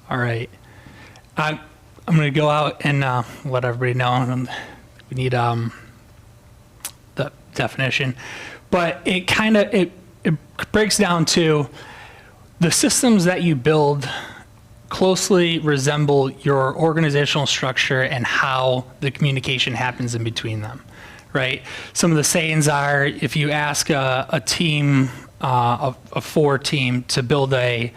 All right. I'm going to go out and let everybody know. We need the definition. But it kind of, it breaks down to the systems that you build closely resemble your organizational structure and how the communication happens in between them, right? Some of the sayings are, if you ask a team, a 4 team to build a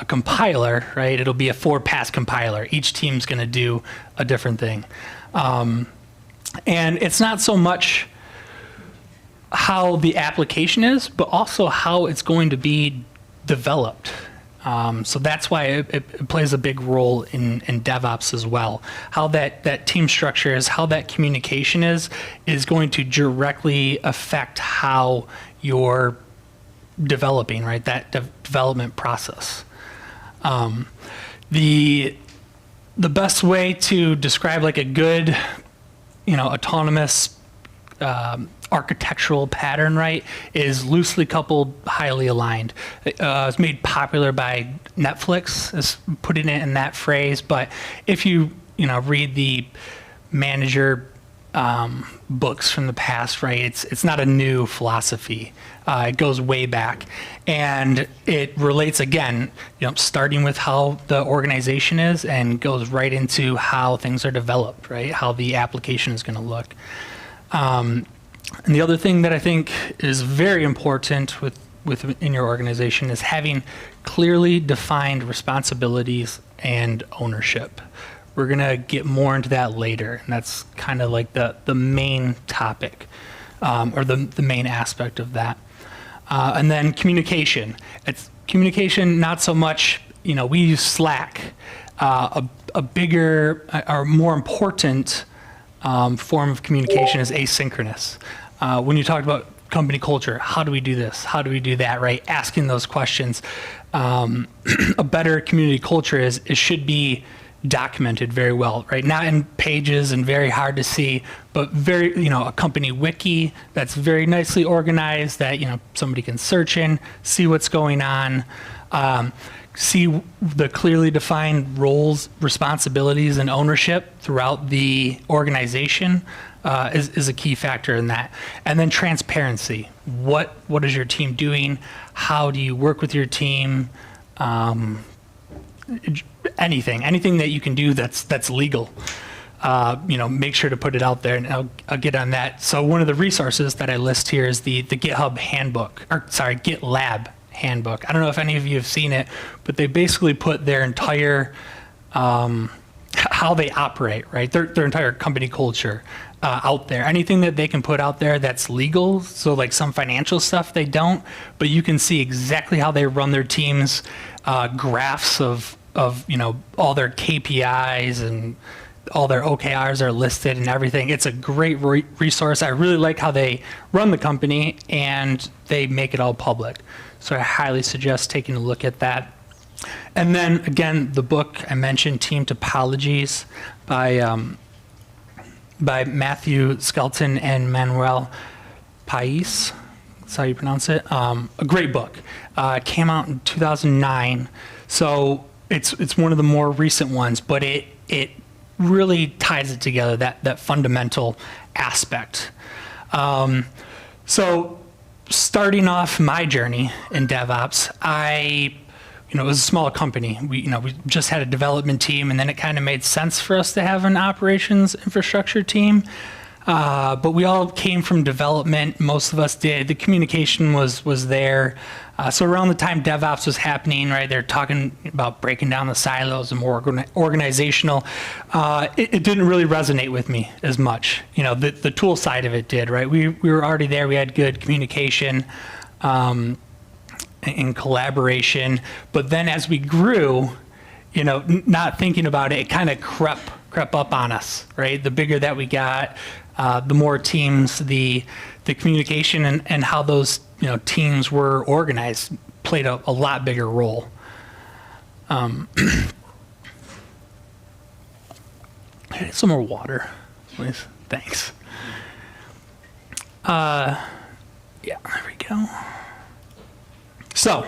compiler, right? It'll be a 4-pass compiler. Each team's going to do a different thing. And it's not so much how the application is, but also how it's going to be developed. So that's why it plays a big role in DevOps as well. How that team structure is, how that communication is going to directly affect how you're developing, right? That development process. The best way to describe like a good, autonomous architectural pattern, right, is loosely coupled, highly aligned. It's made popular by Netflix, is putting it in that phrase. But if you read the manager books from the past, right, it's not a new philosophy. It goes way back, and it relates again, starting with how the organization is, and goes right into how things are developed, right, how the application is going to look. And the other thing that I think is very important within your organization is having clearly defined responsibilities and ownership. We're going to get more into that later, and that's kind of like the main topic, or the main aspect of that. And then communication. It's communication, not so much, we use Slack. A bigger or more important form of communication is asynchronous. When you talk about company culture, how do we do this? How do we do that, right? Asking those questions. A better community culture it should be documented very well, right? Not in pages and very hard to see, but very, a company wiki that's very nicely organized that, somebody can search in, see what's going on, see the clearly defined roles, responsibilities, and ownership throughout the organization is a key factor in that. And then transparency. What is your team doing? How do you work with your team? Anything that you can do that's legal. Make sure to put it out there, and I'll get on that. So one of the resources that I list here is the GitHub handbook, GitLab handbook. I don't know if any of you have seen it, but they basically put their entire how they operate, right? Their entire company culture out there. Anything that they can put out there that's legal, so like some financial stuff they don't, but you can see exactly how they run their teams, graphs of all their KPIs and all their OKRs are listed and everything. It's a great resource. I really like how they run the company and they make it all public. So I highly suggest taking a look at that. And then again, the book I mentioned, Team Topologies by Matthew Skelton and Manuel Pais. That's how you pronounce it. A great book. It came out in 2009. So it's one of the more recent ones, but it really ties it together, that fundamental aspect. So starting off my journey in DevOps, it was a small company. We just had a development team, and then it kind of made sense for us to have an operations infrastructure team. But we all came from development. Most of us did. The communication was there. So around the time DevOps was happening, right, they're talking about breaking down the silos and more organizational. It didn't really resonate with me as much. The tool side of it did, right? We were already there. We had good communication and collaboration. But then as we grew, not thinking about it, it kind of crept up on us, right? The bigger that we got, the more teams, the communication and how those teams were organized played a lot bigger role. Some more water, please. Thanks. Yeah, there we go. So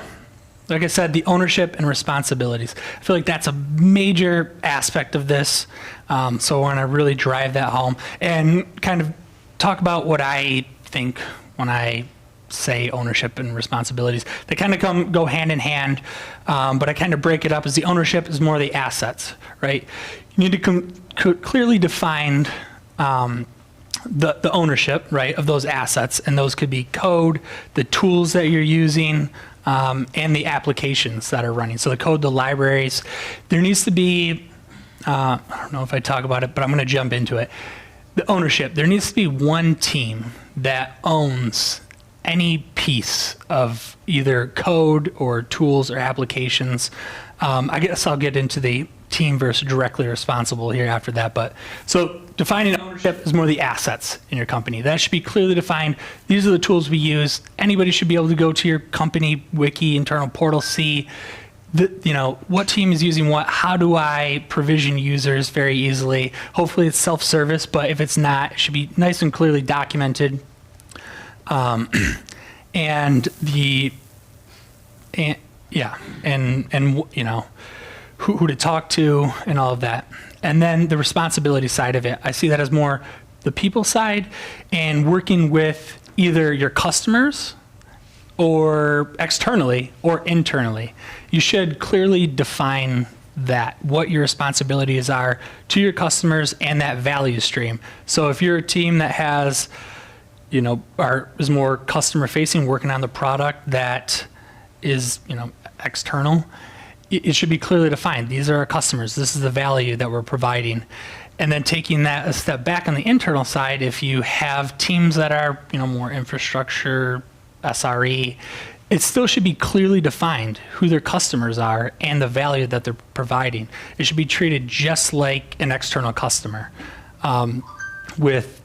like I said, the ownership and responsibilities. I feel like that's a major aspect of this. So I want to really drive that home and kind of talk about what I think when I say ownership and responsibilities. They kind of go hand in hand, but I kind of break it up as the ownership is more the assets, right? You need to clearly define the ownership, right, of those assets, and those could be code, the tools that you're using, and the applications that are running. So the code, the libraries, there needs to be, I don't know if I talk about it, but I'm going to jump into it. The ownership, there needs to be one team that owns any piece of either code or tools or applications. I guess I'll get into the team versus directly responsible here after that. But so defining ownership is more the assets in your company. That should be clearly defined. These are the tools we use. Anybody should be able to go to your company wiki, internal portal, see what team is using what. How do I provision users very easily? Hopefully it's self-service, but if it's not, it should be nice and clearly documented. Who to talk to and all of that. And then the responsibility side of it, I see that as more the people side and working with either your customers or externally or internally. You should clearly define that, what your responsibilities are to your customers and that value stream. So if you're a team that has, is more customer facing, working on the product that is, external, it should be clearly defined. These are our customers. This is the value that we're providing. And then taking that a step back on the internal side, if you have teams that are, more infrastructure, SRE, it still should be clearly defined who their customers are and the value that they're providing. It should be treated just like an external customer, with,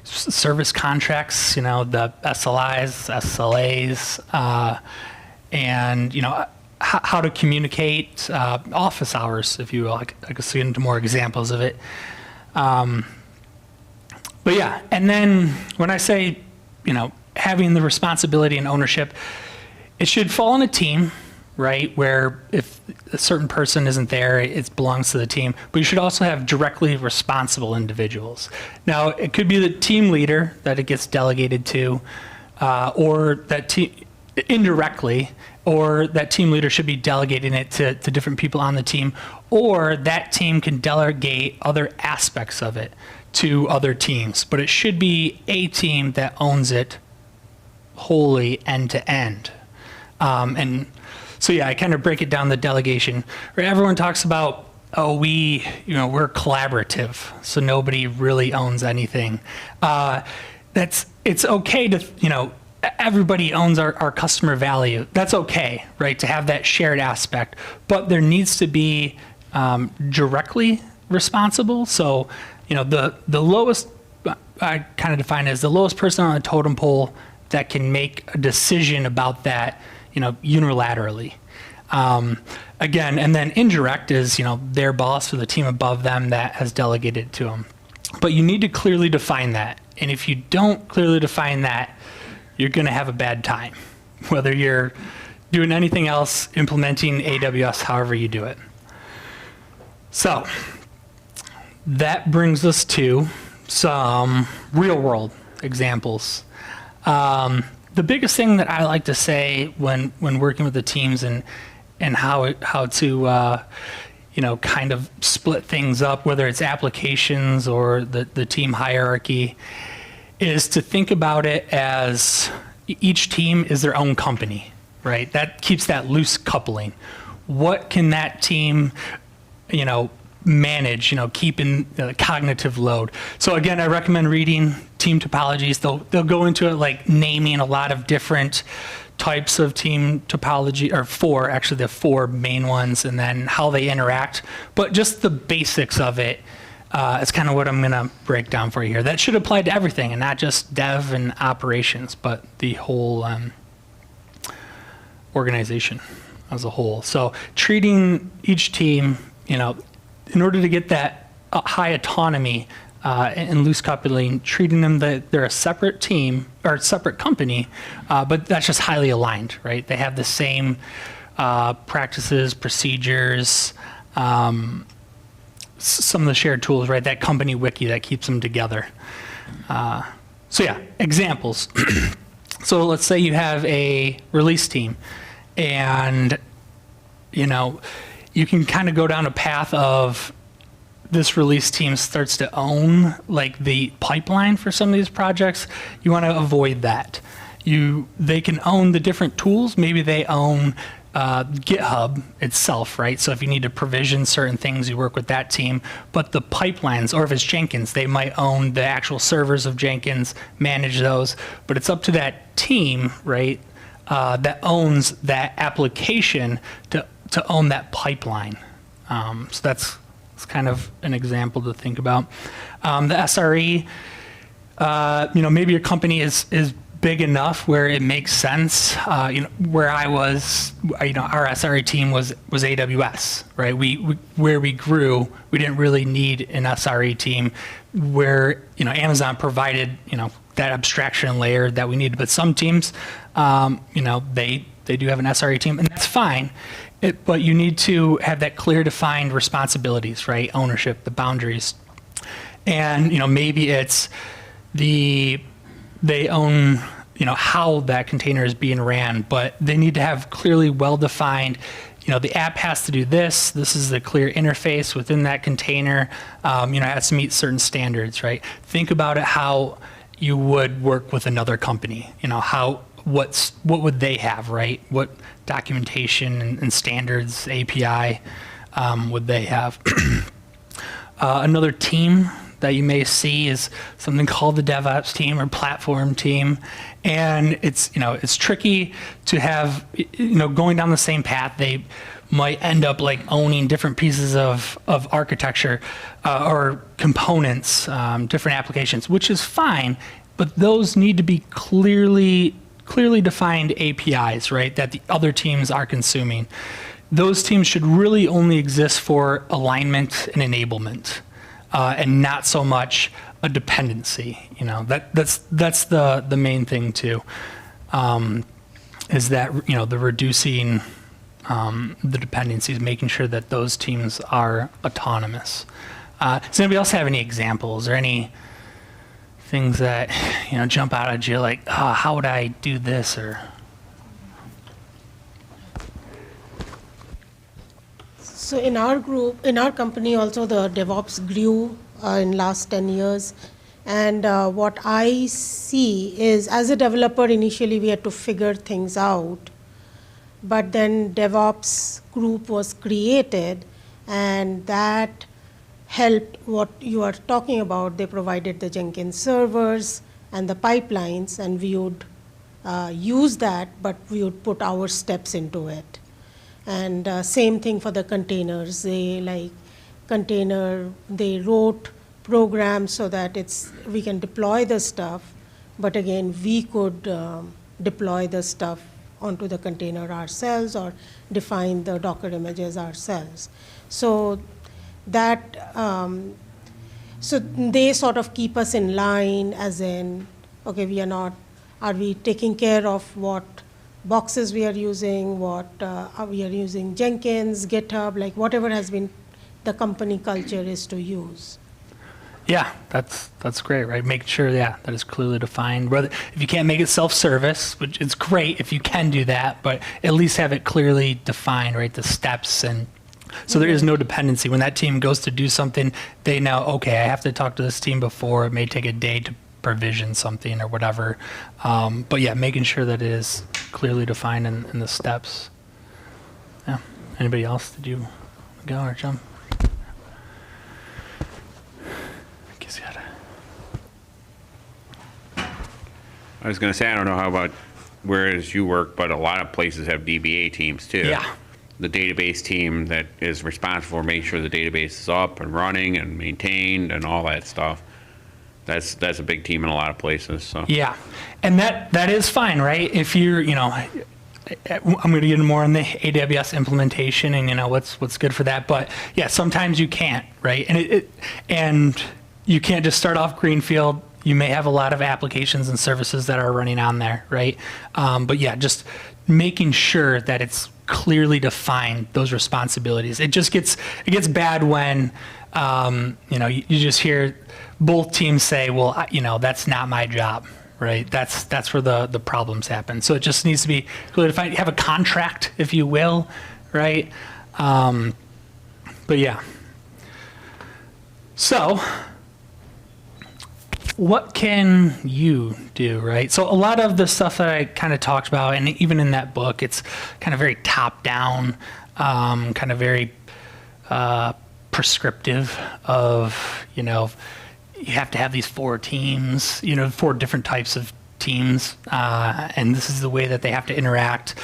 service contracts, the SLIs, SLAs, and, how to communicate, office hours, if you will. I could see into more examples of it. But yeah, and then when I say, having the responsibility and ownership, it should fall on a team, right? Where if a certain person isn't there, it belongs to the team. But you should also have directly responsible individuals. Now, it could be the team leader that it gets delegated to, or that team indirectly, or that team leader should be delegating it to different people on the team, or that team can delegate other aspects of it to other teams. But it should be a team that owns it wholly end to end. And so yeah, I kind of break it down, the delegation, where everyone talks about, we're collaborative, so nobody really owns anything. It's okay to, everybody owns our customer value. That's okay, right, to have that shared aspect. But there needs to be directly responsible. So, the lowest, I kind of define it as the lowest person on the totem pole that can make a decision about that, unilaterally. Again, and then indirect is, their boss or the team above them that has delegated to them. But you need to clearly define that. And if you don't clearly define that, you're going to have a bad time, whether you're doing anything else, implementing AWS, however you do it. So that brings us to some real world examples. The biggest thing that I like to say when working with the teams and how to kind of split things up, whether it's applications or the team hierarchy, is to think about it as each team is their own company, right? That keeps that loose coupling. What can that team, manage, keeping the cognitive load? So again, I recommend reading team topologies. They'll go into it like naming a lot of different types of team topology, or the four main ones, and then how they interact. But just the basics of it, it's kind of what I'm going to break down for you here. That should apply to everything, and not just dev and operations, but the whole organization as a whole. So treating each team, in order to get that high autonomy, and loose coupling, treating them that they're a separate team or a separate company, but that's just highly aligned, right? They have the same practices, procedures, some of the shared tools, right? That company wiki that keeps them together. So yeah, examples. So let's say you have a release team, and you can kind of go down a path of this release team starts to own like the pipeline for some of these projects. You want to avoid that. They can own the different tools. Maybe they own GitHub itself, right? So if you need to provision certain things, you work with that team. But the pipelines, or if it's Jenkins, they might own the actual servers of Jenkins, manage those. But it's up to that team, right, that owns that application to own that pipeline. So that's kind of an example to think about. The SRE, maybe your company is big enough where it makes sense. Where I was, our SRE team was AWS, right? Where we grew, we didn't really need an SRE team. Where Amazon provided that abstraction layer that we needed, but some teams, they do have an SRE team, and that's fine. But you need to have that clear, defined responsibilities, right? Ownership, the boundaries, and maybe it's they own how that container is being ran, but they need to have clearly well-defined. The app has to do this. This is the clear interface within that container. It has to meet certain standards, right? Think about it how you would work with another company. What would they have, right? What documentation and standards, API would they have? Another team that you may see is something called the DevOps team or platform team. And it's tricky to have, going down the same path. They might end up like owning different pieces of architecture or components, different applications, which is fine, but those need to be clearly defined APIs, right, that the other teams are consuming. Those teams should really only exist for alignment and enablement, and not so much a dependency. That's the main thing too, is that the reducing the dependencies, making sure that those teams are autonomous. Does anybody else have any examples or any things that jump out at you, like, how would I do this? Or so in our company also, the DevOps grew in last 10 years. And what I see is, as a developer, initially we had to figure things out. But then DevOps group was created, and that helped what you are talking about. They provided the Jenkins servers and the pipelines, and we would use that, but we would put our steps into it. And same thing for the containers. They wrote programs so that we can deploy the stuff, but again, we could deploy the stuff onto the container ourselves or define the Docker images ourselves. So that, so they sort of keep us in line, as in, okay, are we taking care of what boxes we are using, we are using Jenkins, GitHub, like whatever has been the company culture is to use. Yeah, that's great, right? Making sure, that is clearly defined. Whether if you can't make it self-service, which is great if you can do that, but at least have it clearly defined, right? The steps, and so there is no dependency. When that team goes to do something, they know, okay, I have to talk to this team before. It may take a day to provision something or whatever. But yeah, making sure that it is clearly defined in the steps. Yeah. Anybody else? Did you go or jump? I was going to say, I don't know how about whereas you work, but a lot of places have DBA teams too. Yeah. The database team that is responsible for making sure the database is up and running and maintained and all that stuff. That's a big team in a lot of places. So yeah, and that is fine, right? If you're, I'm going to get more on the AWS implementation and what's good for that, but yeah, sometimes you can't, right? And you can't just start off greenfield. You may have a lot of applications and services that are running on there, right? But yeah, just making sure that it's clearly defined, those responsibilities. It gets bad when, you just hear both teams say, well, that's not my job, right? That's where the problems happen. So it just needs to be clearly defined. Have a contract, if you will, right? But yeah. So what can you do, right? So a lot of the stuff that I kind of talked about, and even in that book, it's kind of very top-down, kind of very prescriptive of, you have to have these 4 teams, 4 different types of teams, and this is the way that they have to interact.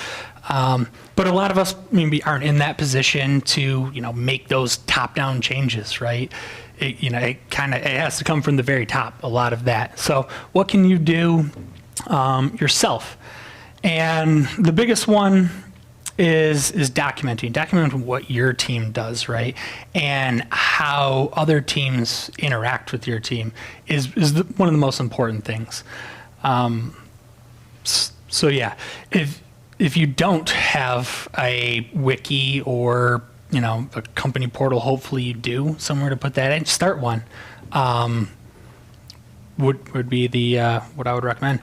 But a lot of us maybe aren't in that position to, make those top-down changes, right? It has to come from the very top, a lot of that. So what can you do yourself? And the biggest one is documenting what your team does, right? And how other teams interact with your team is one of the most important things. So yeah, if you don't have a wiki or a company portal, hopefully you do somewhere to put that in. Start one. Would be the what I would recommend.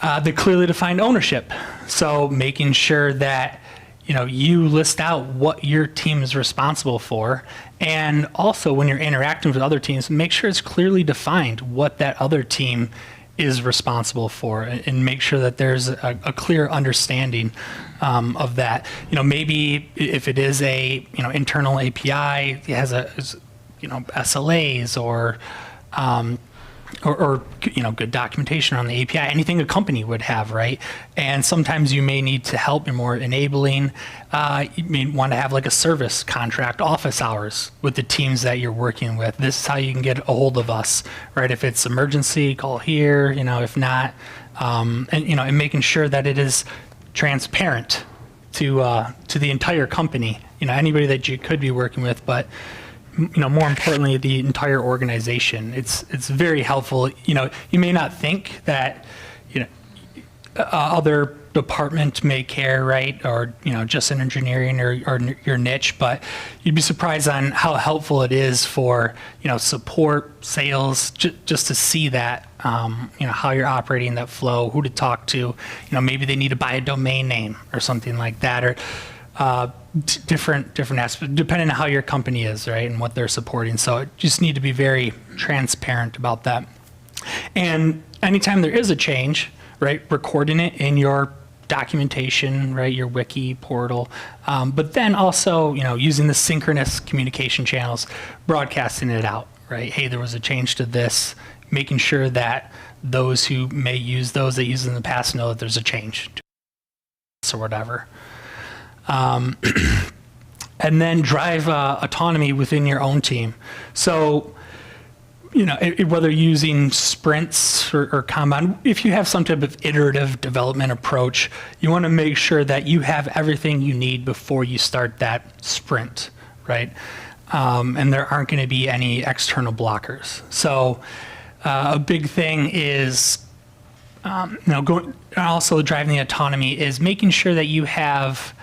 The clearly defined ownership. So making sure that you list out what your team is responsible for, and also when you're interacting with other teams, make sure it's clearly defined what that other team is responsible for, and make sure that there's a clear understanding of that. Maybe if it is a internal API, it has SLAs or good documentation on the API, anything a company would have, right? And sometimes you may need to help in more enabling. You may want to have like a service contract, office hours with the teams that you're working with. This is how you can get a hold of us, right? If it's emergency, call here, if not, and making sure that it is transparent to the entire company, anybody that you could be working with, but more importantly, the entire organization. It's very helpful. You may not think that other department may care, right? Or just in engineering or your niche, but you'd be surprised on how helpful it is for support, sales, just to see that how you're operating that flow, who to talk to. Maybe they need to buy a domain name or something like that, or different aspects, depending on how your company is, right, and what they're supporting. So you just need to be very transparent about that. And anytime there is a change, right, recording it in your documentation, right, your wiki portal, but then also, using the synchronous communication channels, broadcasting it out, right? Hey, there was a change to this, making sure that those who may use those that used in the past know that there's a change to this or whatever. And then drive autonomy within your own team. So, whether using sprints or Kanban, if you have some type of iterative development approach, you want to make sure that you have everything you need before you start that sprint, right? And there aren't going to be any external blockers. So, a big thing is, also driving the autonomy is making sure that you have,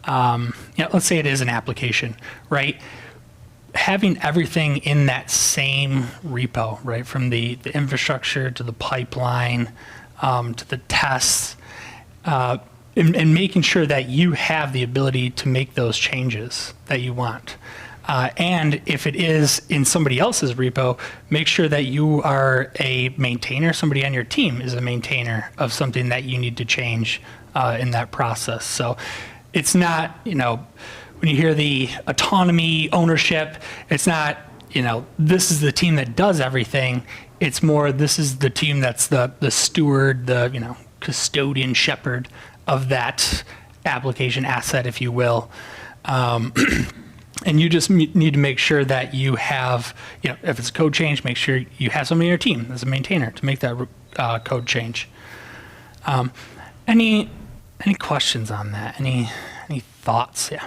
let's say it is an application, right? Having everything in that same repo, right? From the infrastructure to the pipeline, to the tests, and making sure that you have the ability to make those changes that you want. And if it is in somebody else's repo, make sure that you are a maintainer, somebody on your team is a maintainer of something that you need to change in that process. So it's not, when you hear the autonomy, ownership, it's not, this is the team that does everything. It's more, this is the team that's the steward, the, custodian, shepherd of that application asset, if you will. And you just need to make sure that you have, if it's a code change, make sure you have somebody on your team as a maintainer to make that code change. Any questions on that? Any thoughts? Yeah.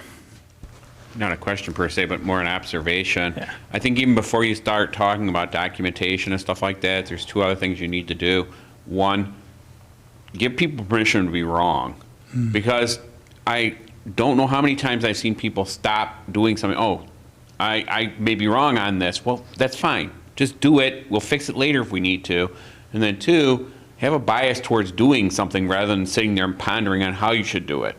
not a question per se, but more an observation. Yeah. I think even before you start talking about documentation and stuff like that, there's two other things you need to do. One, give people permission to be wrong. Because I don't know how many times I've seen people stop doing something. Oh, I may be wrong on this. Well, that's fine. Just do it. We'll fix it later if we need to. And then two, have a bias towards doing something rather than sitting there and pondering on how you should do it.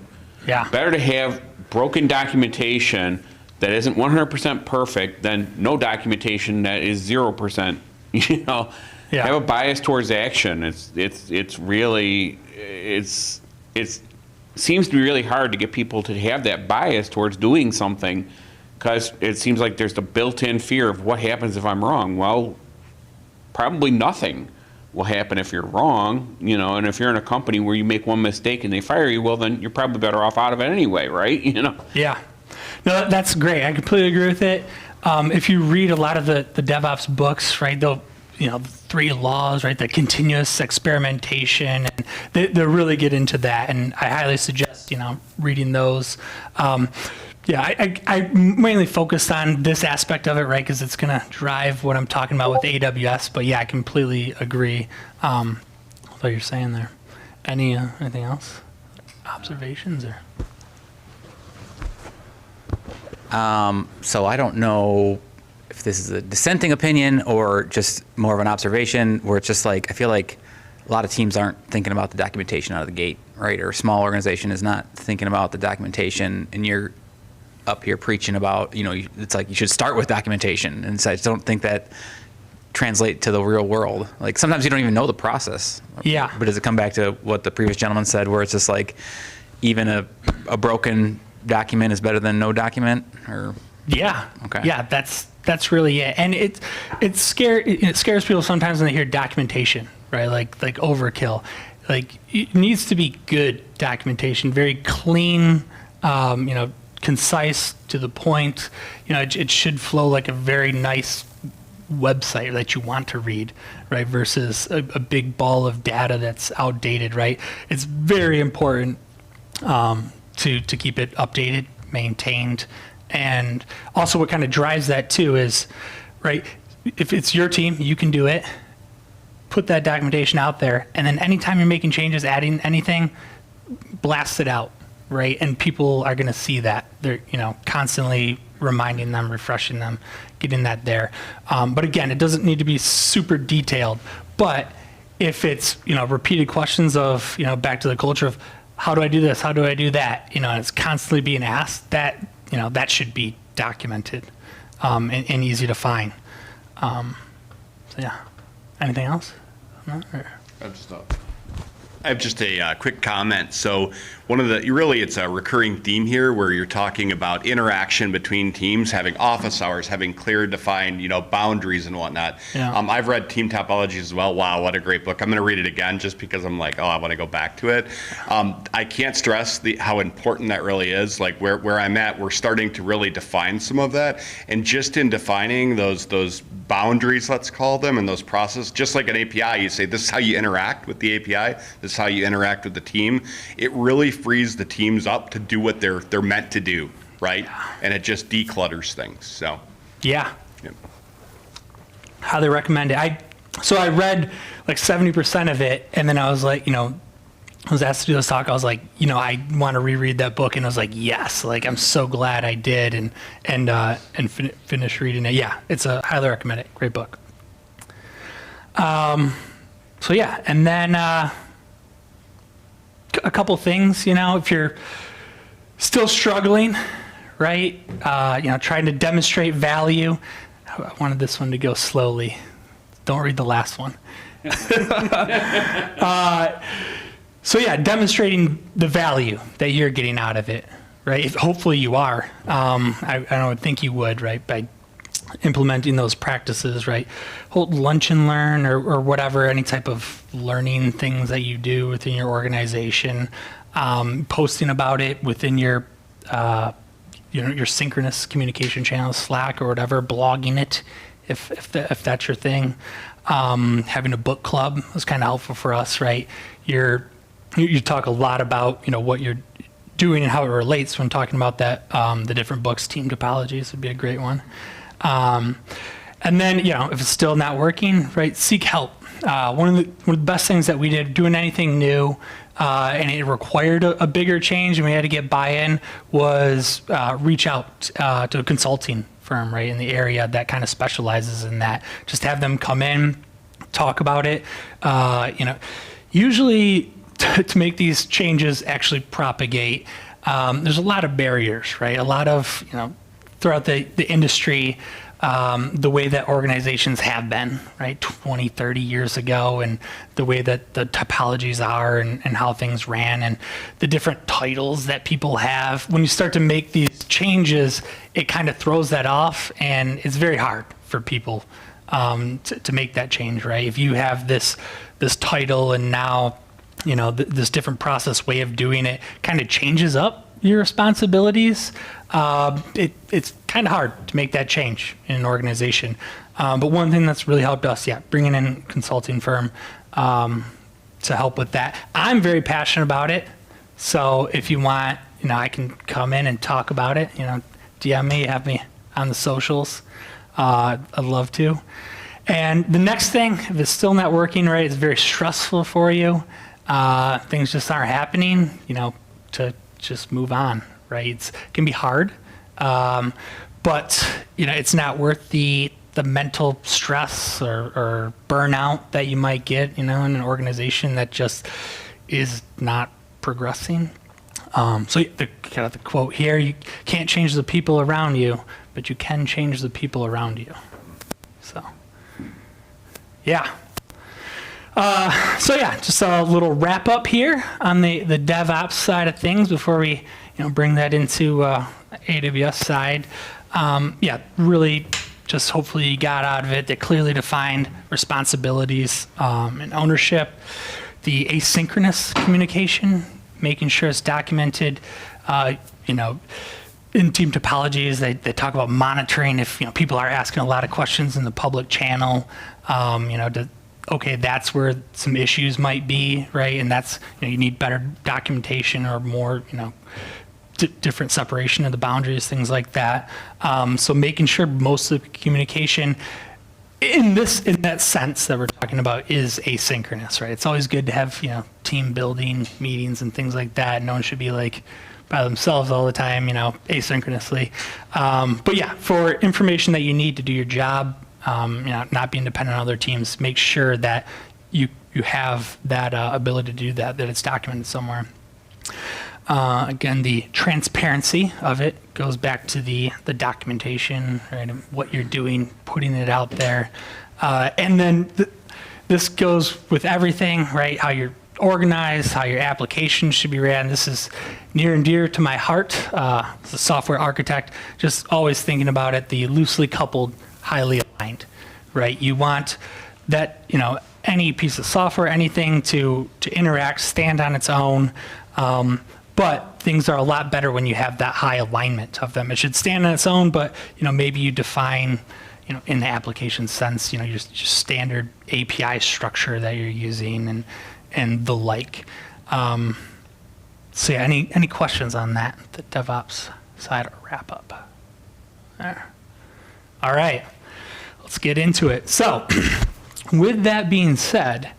Yeah. Better to have broken documentation that isn't 100% perfect than no documentation that is 0%. You know, Yeah. have a bias towards action. It's really seems to be really hard to get people to have that bias towards doing something, because it seems like there's the built-in fear of what happens if I'm wrong. Well, probably nothing will happen if you're wrong, you know, and if you're in a company where you make one mistake and they fire you, well, then you're probably better off out of it anyway, right? You know? Yeah. No, that's great. I completely agree with it. If you read a lot of the DevOps books, right, they'll, you know, the 3 laws, right, the continuous experimentation, and they really get into that. And I highly suggest, you know, reading those. I mainly focused on this aspect of it, right, because it's going to drive what I'm talking about with AWS. But yeah, I completely agree with what you're saying there. Anything else? Observations or? So I don't know if this is a dissenting opinion or just more of an observation, where it's just like, I feel like a lot of teams aren't thinking about the documentation out of the gate, right? Or a small organization is not thinking about the documentation, and you're up here preaching about, you know, it's like you should start with documentation, and so I just don't think that translate to the real world. Like sometimes you don't even know the process. Yeah. But does it come back to what the previous gentleman said, where it's just like even a broken document is better than no document? Or Yeah. Okay. Yeah, that's really it. And it scares people sometimes when they hear documentation, right? Like overkill. Like it needs to be good documentation, very clean, you know, concise, to the point. You know, it should flow like a very nice website that you want to read, right? Versus a big ball of data that's outdated, right? It's very important to keep it updated, maintained. And also what kind of drives that too is, right, if it's your team, you can do it. Put that documentation out there, and then anytime you're making changes, adding anything, blast it out, right? And people are going to see that. They're, you know, constantly reminding them, refreshing them, getting that there. But again, it doesn't need to be super detailed. But if it's, you know, repeated questions of, you know, back to the culture of how do I do this? How do I do that? You know, and it's constantly being asked, that, you know, that should be documented and easy to find. So yeah. Anything else? No? Or? I have just a quick comment. So one of the, it's a recurring theme here where you're talking about interaction between teams, having office hours, having clear defined, you know, boundaries and whatnot. Yeah. I've read Team Topologies as well. Wow, what a great book. I'm going to read it again just because I'm like, oh, I want to go back to it. I can't stress how important that really is. Like where I'm at, we're starting to really define some of that. And just in defining those boundaries, let's call them, and those processes, just like an API, you say, this is how you interact with the API. This is how you interact with the team. It really frees the teams up to do what they're meant to do, right? And it just declutters things. So Yeah. yeah. Highly recommend it. I read like 70% of it, and then I was like, you know, I was asked to do this talk. I was like, you know, I want to reread that book, and I was like, yes, like I'm so glad I did, and finish reading it. Yeah, it's a highly recommend it. Great book. So yeah, and then a couple things, you know, if you're still struggling, right? You know, trying to demonstrate value. I wanted this one to go slowly. Don't read the last one. So yeah, demonstrating the value that you're getting out of it, right? Hopefully you are. I don't think you would, right? By implementing those practices, right? Hold lunch and learn or whatever, any type of learning things that you do within your organization, posting about it within your, you know, your synchronous communication channels, Slack or whatever, blogging it if that's your thing. Having a book club was kind of helpful for us, right? You talk a lot about, you know, what you're doing and how it relates when talking about that, the different books, team topologies would be a great one. And then, if it's still not working, right, seek help. One of the best things that we did doing anything new, and it required a bigger change and we had to get buy-in, was reach out to a consulting firm, right, in the area that kind of specializes in that. Just have them come in, talk about it. Usually to make these changes actually propagate, there's a lot of barriers, right? A lot of, throughout the industry, the way that organizations have been, right, 20, 30 years ago, and the way that the topologies are and how things ran and the different titles that people have. When you start to make these changes, it kind of throws that off, and it's very hard for people to make that change, right? If you have this title and now, this different process way of doing it kind of changes up your responsibilities, it's kind of hard to make that change in an organization. But one thing that's really helped us, bringing in a consulting firm to help with that. I'm very passionate about it. So if you want, I can come in and talk about it. DM me, have me on the socials. I'd love to. And the next thing, if it's still not working right, it's very stressful for you. Things just aren't happening, to just move on, right? It can be hard, but it's not worth the mental stress or burnout that you might get, in an organization that just is not progressing. So the quote here: "You can't change the people around you, but you can change the people around you." So, yeah. Just a little wrap up here on the DevOps side of things before we bring that into AWS side. Really just hopefully you got out of it the clearly defined responsibilities and ownership, the asynchronous communication, making sure it's documented. In team topologies, they talk about monitoring if people are asking a lot of questions in the public channel. That's where some issues might be, right? And that's, you need better documentation or more, different separation of the boundaries, things like that. So making sure most of the communication in that sense that we're talking about is asynchronous, right? It's always good to have, team building meetings and things like that. No one should be by themselves all the time, asynchronously. But for information that you need to do your job, not being dependent on other teams, make sure that you have that ability to do that it's documented somewhere. Again, the transparency of it goes back to the documentation, right, and what you're doing, putting it out there. And then this goes with everything, right, how you're organized, how your application should be ran. This is near and dear to my heart. As a software architect, just always thinking about it, the loosely coupled, highly aligned, right? You want that, any piece of software, anything to interact, stand on its own. But things are a lot better when you have that high alignment of them. It should stand on its own, but maybe you define, in the application sense, your standard API structure that you're using and the like. Any questions on that? The DevOps side or wrap up? There. All right, let's get into it. So, with that being said,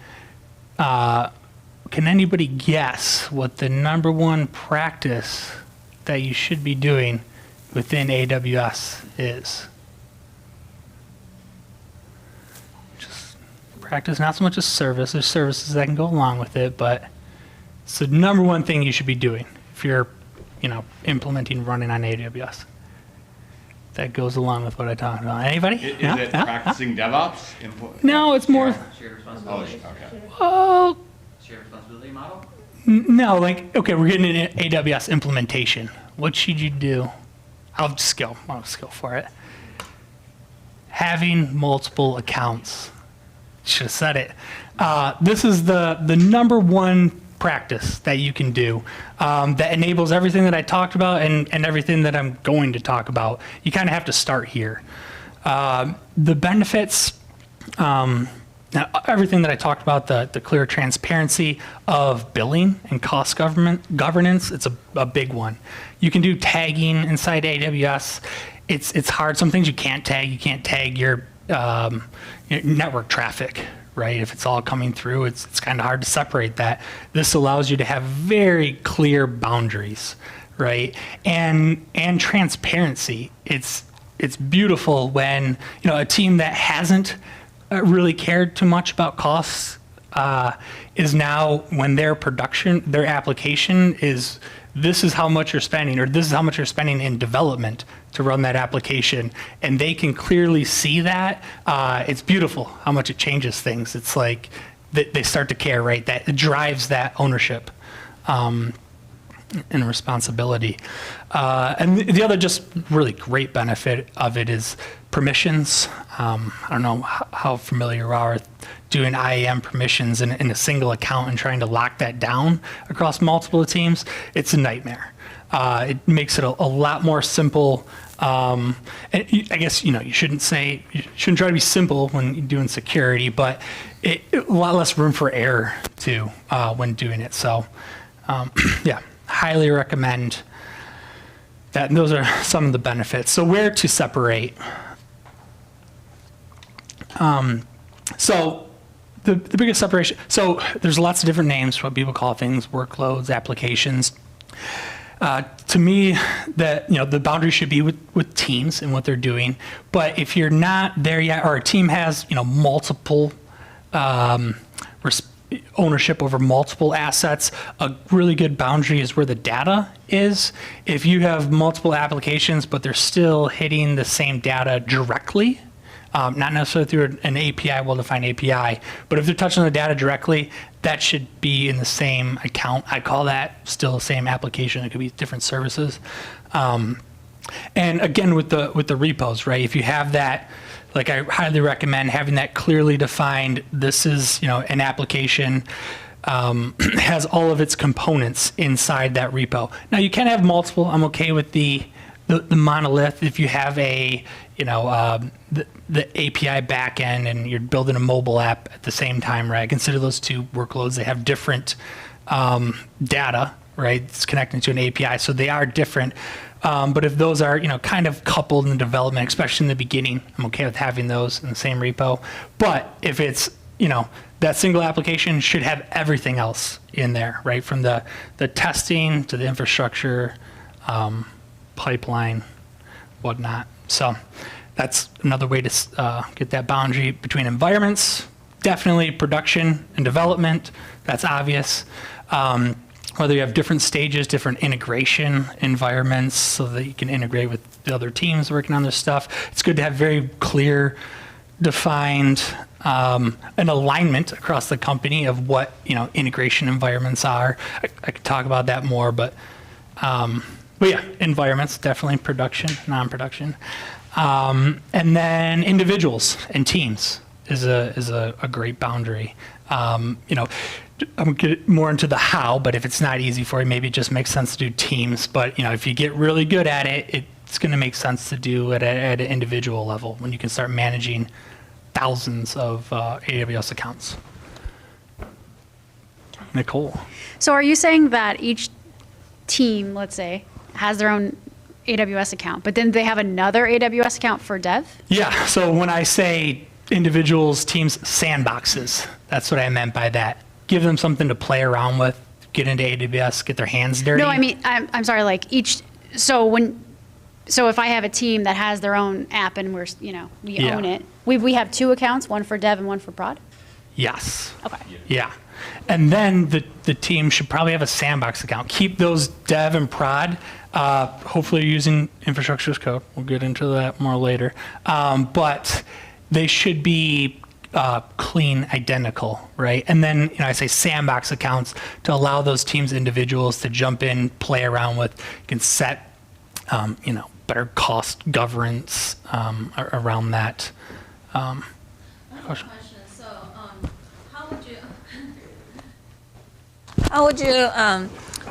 can anybody guess what the number one practice that you should be doing within AWS is? Just practice, not so much a service. There's services that can go along with it, but it's the number one thing you should be doing if you're, implementing, running on AWS. That goes along with what I talked about. Anybody? Is it practicing DevOps? No, it's more. Shared responsibility. Okay. Oh, Shared responsibility model? no, we're getting an AWS implementation. What should you do? I'll just go for it. Having multiple accounts. Should have said it. This is the number one practice that you can do that enables everything that I talked about and everything that I'm going to talk about. You kind of have to start here. The benefits, Now, everything that I talked about, the clear transparency of billing and cost governance, it's a big one. You can do tagging inside AWS. It's hard. Some things you can't tag. You can't tag your network traffic, right? If it's all coming through, it's kind of hard to separate that. This allows you to have very clear boundaries, right? And transparency. It's beautiful when a team that hasn't really cared too much about costs is now, when their application is, this is how much you're spending, or this is how much you're spending in development to run that application, and they can clearly see that. It's beautiful how much it changes things. It's like they start to care, right? That it drives that ownership and responsibility. And the other just really great benefit of it is permissions. I don't know how familiar you are with doing IAM permissions in a single account and trying to lock that down across multiple teams. It's a nightmare. It makes it a lot more simple. And I guess you shouldn't try to be simple when you're doing security, but a lot less room for error too when doing it. So yeah, highly recommend that. And those are some of the benefits. So where to separate? So the biggest separation, so there's lots of different names for what people call things: workloads, applications. To me, that the boundary should be with teams and what they're doing. But if you're not there yet, or a team has multiple ownership over multiple assets, a really good boundary is where the data is. If you have multiple applications, but they're still hitting the same data directly, not necessarily through an API, well-defined API, but if they're touching the data directly, that should be in the same account. I call that still the same application. It could be different services. And again, with the repos, right? If you have that, like, I highly recommend having that clearly defined. This is, an application has all of its components inside that repo. Now, you can have multiple. I'm okay with the monolith. If you have the API backend and you're building a mobile app at the same time, right? I consider those two workloads. They have different data, right? It's connecting to an API, so they are different. But if those are, kind of coupled in development, especially in the beginning, I'm okay with having those in the same repo. But if it's, that single application should have everything else in there, right? From the testing to the infrastructure, pipeline, whatnot. So that's another way to get that boundary between environments. Definitely production and development. That's obvious. Whether you have different stages, different integration environments so that you can integrate with the other teams working on this stuff. It's good to have very clear, defined, an alignment across the company of what, integration environments are. I could talk about that more, but yeah, environments, definitely production, non-production. And then individuals and teams is a great boundary. I'm going to get more into the how, but if it's not easy for you, maybe it just makes sense to do teams. But, if you get really good at it, it's going to make sense to do it at an individual level when you can start managing thousands of AWS accounts. Nicole. So are you saying that each team, let's say, has their own AWS account, but then they have another AWS account for dev? Yeah. So when I say individuals, teams, sandboxes, that's what I meant by that. Give them something to play around with, get into AWS, get their hands dirty. No, I mean, I'm sorry, like so if I have a team that has their own app and we own it, we have two accounts, one for dev and one for prod? Yes. Okay. Yeah. And then the team should probably have a sandbox account. Keep those dev and prod. Hopefully you're using infrastructure as code. We'll get into that more later. But they should be clean, identical, right? And then I say sandbox accounts to allow those teams, individuals to jump in, play around with. You can set, better cost governance around that. Question. So, how would you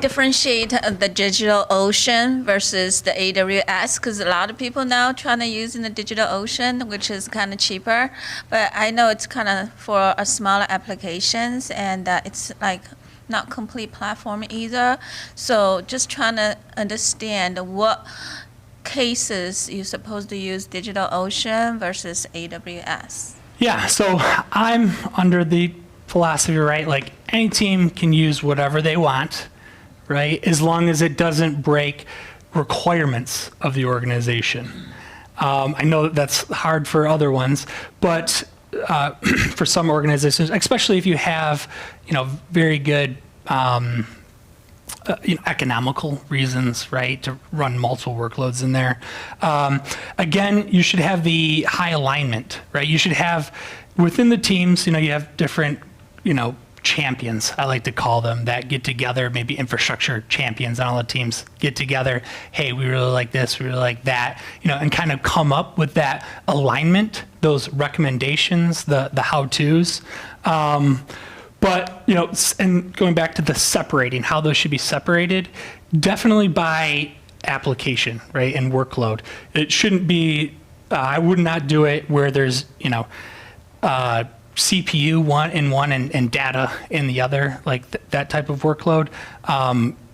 differentiate the DigitalOcean versus the AWS? Because a lot of people now trying to use in the DigitalOcean, which is kind of cheaper. But I know it's kind of for a smaller applications, and it's like not complete platform either. So just trying to understand what cases you're supposed to use DigitalOcean versus AWS. Yeah, so I'm under the philosophy, right? Like any team can use whatever they want, right? As long as it doesn't break requirements of the organization. I know that's hard for other ones, but for some organizations, especially if you have, very good, economical reasons, right, to run multiple workloads in there. Again, you should have the high alignment, right? You should have within the teams, you have different, champions, I like to call them, that get together, maybe infrastructure champions on all the teams get together. Hey, we really like this, we really like that, and kind of come up with that alignment, those recommendations, the how-tos. But, and going back to the separating, how those should be separated, definitely by application, right, and workload. It shouldn't be, I would not do it where there's, CPU in one and data in the other, like that type of workload.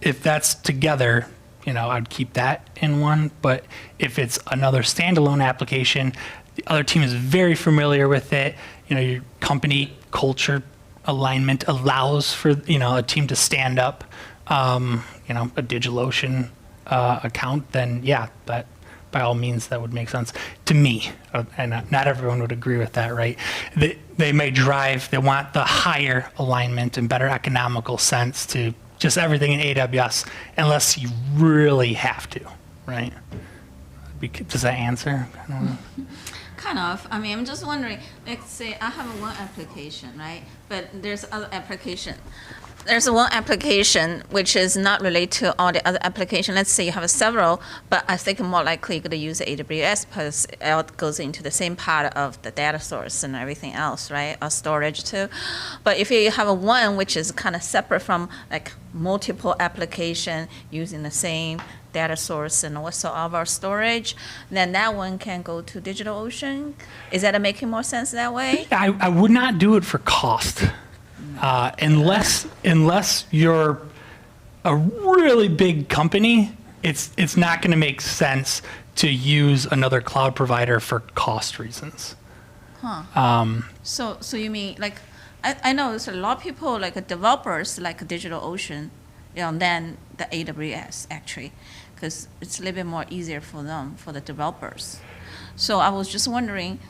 If that's together, I'd keep that in one. But if it's another standalone application, the other team is very familiar with it. Your company culture alignment allows for a team to stand up a DigitalOcean account, then yeah, that by all means that would make sense to me. And not everyone would agree with that, right? They may they want the higher alignment and better economical sense to just everything in AWS, unless you really have to, right? Does that answer? Kind of. I mean, I'm just wondering, let's say I have one application, right? But there's other application. There's one application which is not related to all the other applications. Let's say you have several, but I think more likely you're going to use AWS because it goes into the same part of the data source and everything else, right? Or storage too. But if you have one which is kind of separate from like multiple application using the same data source and also our storage, then that one can go to DigitalOcean. Is that making more sense that way? I would not do it for cost. Unless you're a really big company, it's not going to make sense to use another cloud provider for cost reasons. So you mean like I know there's a lot of people like developers like DigitalOcean, than the AWS actually, because it's a little bit more easier for them, for the developers. So I was just wondering,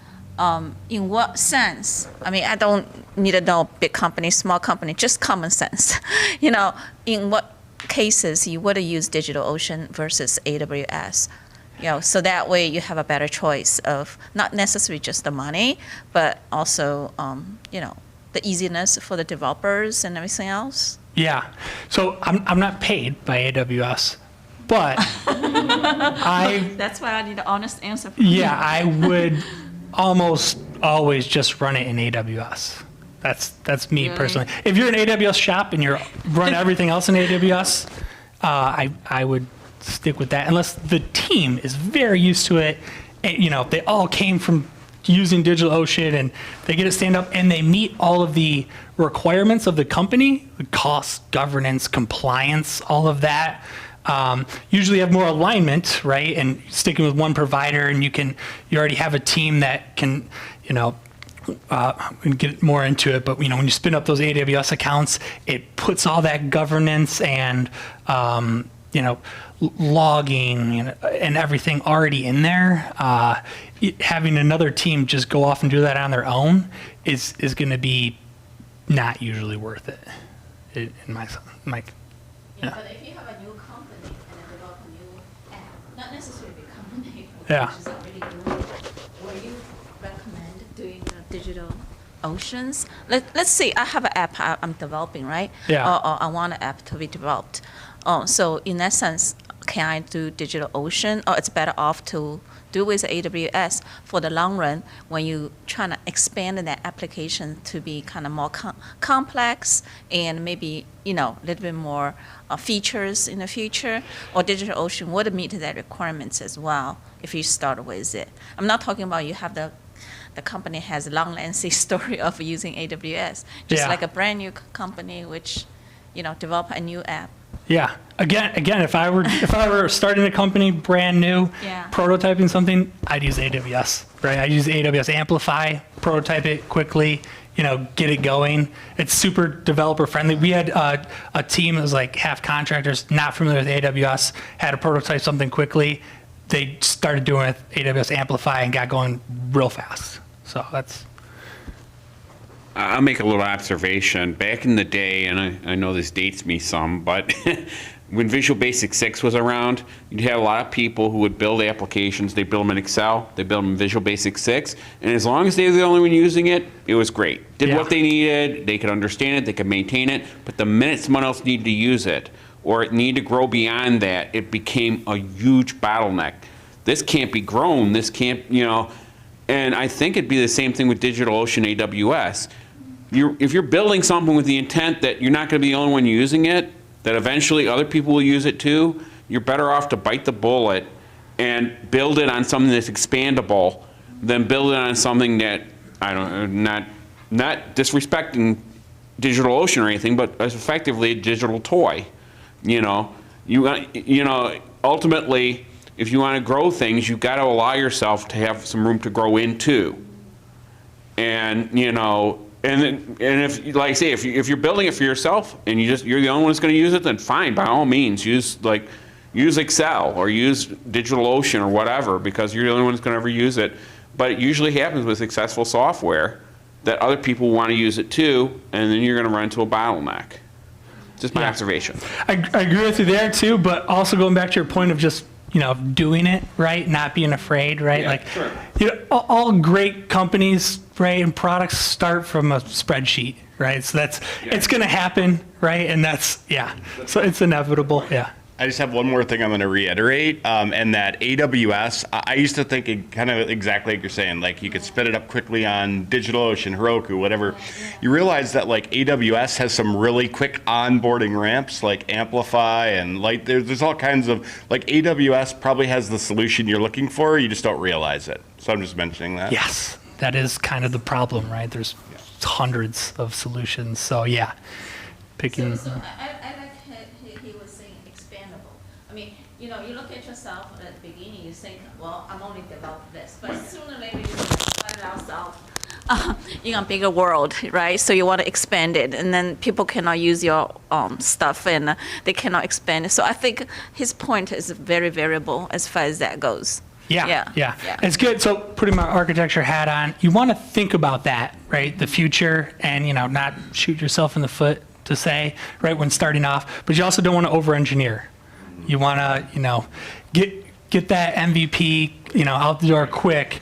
in what sense? I mean, I don't need to know big company, small company, just common sense. In what cases you would use DigitalOcean versus AWS? So that way you have a better choice of not necessarily just the money, but also, the easiness for the developers and everything else. Yeah. So I'm not paid by AWS, but That's why I need an honest answer from you. Yeah, I would almost always just run it in AWS. That's me personally. If you're an AWS shop and you're run everything else in AWS, I would stick with that unless the team is very used to it. And, they all came from using DigitalOcean and they get it stand up and they meet all of the requirements of the company, the cost, governance, compliance, all of that. Usually have more alignment, right? And sticking with one provider, and you already have a team that can, we can get more into it, but when you spin up those AWS accounts, it puts all that governance and logging and everything already in there. Having another team just go off and do that on their own is going to be not usually worth it. In my Yeah, but if you have a new company and develop a new app, not necessarily a company, Yeah. which is already doing it, would you recommend doing the digital oceans? Let's say I have an app I'm developing, right? Yeah. Or I want an app to be developed. So in that sense, can I do DigitalOcean, or it's better off to do with AWS for the long run when you trying to expand that application to be kind of more complex and maybe, a little bit more features in the future, or DigitalOcean would meet that requirements as well if you start with it. I'm not talking about you have the company has a long lengthy story of using AWS, just like a brand new company which, develop a new app. Yeah. Again, if I were starting a company brand new, prototyping something, I'd use AWS, right? I'd use AWS Amplify, prototype it quickly, get it going. It's super developer friendly. We had a team that was like half contractors, not familiar with AWS, had to prototype something quickly. They started doing it with AWS Amplify and got going real fast. So that's. I'll make a little observation. Back in the day, and I know this dates me some, but when Visual Basic 6 was around, you'd have a lot of people who would build applications. They build them in Excel, they build them in Visual Basic 6, and as long as they were the only one using it, it was great. Did what they needed, they could understand it, they could maintain it, but the minute someone else needed to use it, or it needed to grow beyond that, it became a huge bottleneck. This can't be grown, this can't, and I think it'd be the same thing with DigitalOcean AWS. If you're building something with the intent that you're not going to be the only one using it, that eventually other people will use it too, you're better off to bite the bullet and build it on something that's expandable than build it on something that, not disrespecting DigitalOcean or anything, but as effectively a digital toy. Ultimately, if you want to grow things, you've got to allow yourself to have some room to grow into. And, and if, like I say, if you're building it for yourself and you're the only one that's going to use it, then fine, by all means, use Excel or use DigitalOcean or whatever, because you're the only one that's going to ever use it. But it usually happens with successful software that other people want to use it too, and then you're going to run into a bottleneck. Just my observation. I agree with you there too, but also going back to your point of just doing it, right? Not being afraid, right? Yeah, sure. All great companies, right, and products start from a spreadsheet, right? So it's going to happen, right? And so it's inevitable, yeah. I just have one more thing I'm going to reiterate, and that AWS, I used to think kind of exactly like you're saying, like you could spin it up quickly on DigitalOcean, Heroku, whatever. You realize that like AWS has some really quick onboarding ramps, like Amplify and there's all kinds of, like AWS probably has the solution you're looking for, you just don't realize it. So I'm just mentioning that. Yes, that is kind of the problem, right? There's hundreds of solutions, so yeah. Picking. So I like he was saying expandable. I mean, you look at yourself at the beginning, you think, well, I'm only developed this, but sooner or later you find yourself in a bigger world, right? So you want to expand it, and then people cannot use your stuff, and they cannot expand it. So I think his point is very variable as far as that goes. Yeah. It's good. So putting my architecture hat on, you want to think about that, right? The future, and not shoot yourself in the foot to say, right, when starting off, but you also don't want to over-engineer. You want to, get that MVP, out the door quick,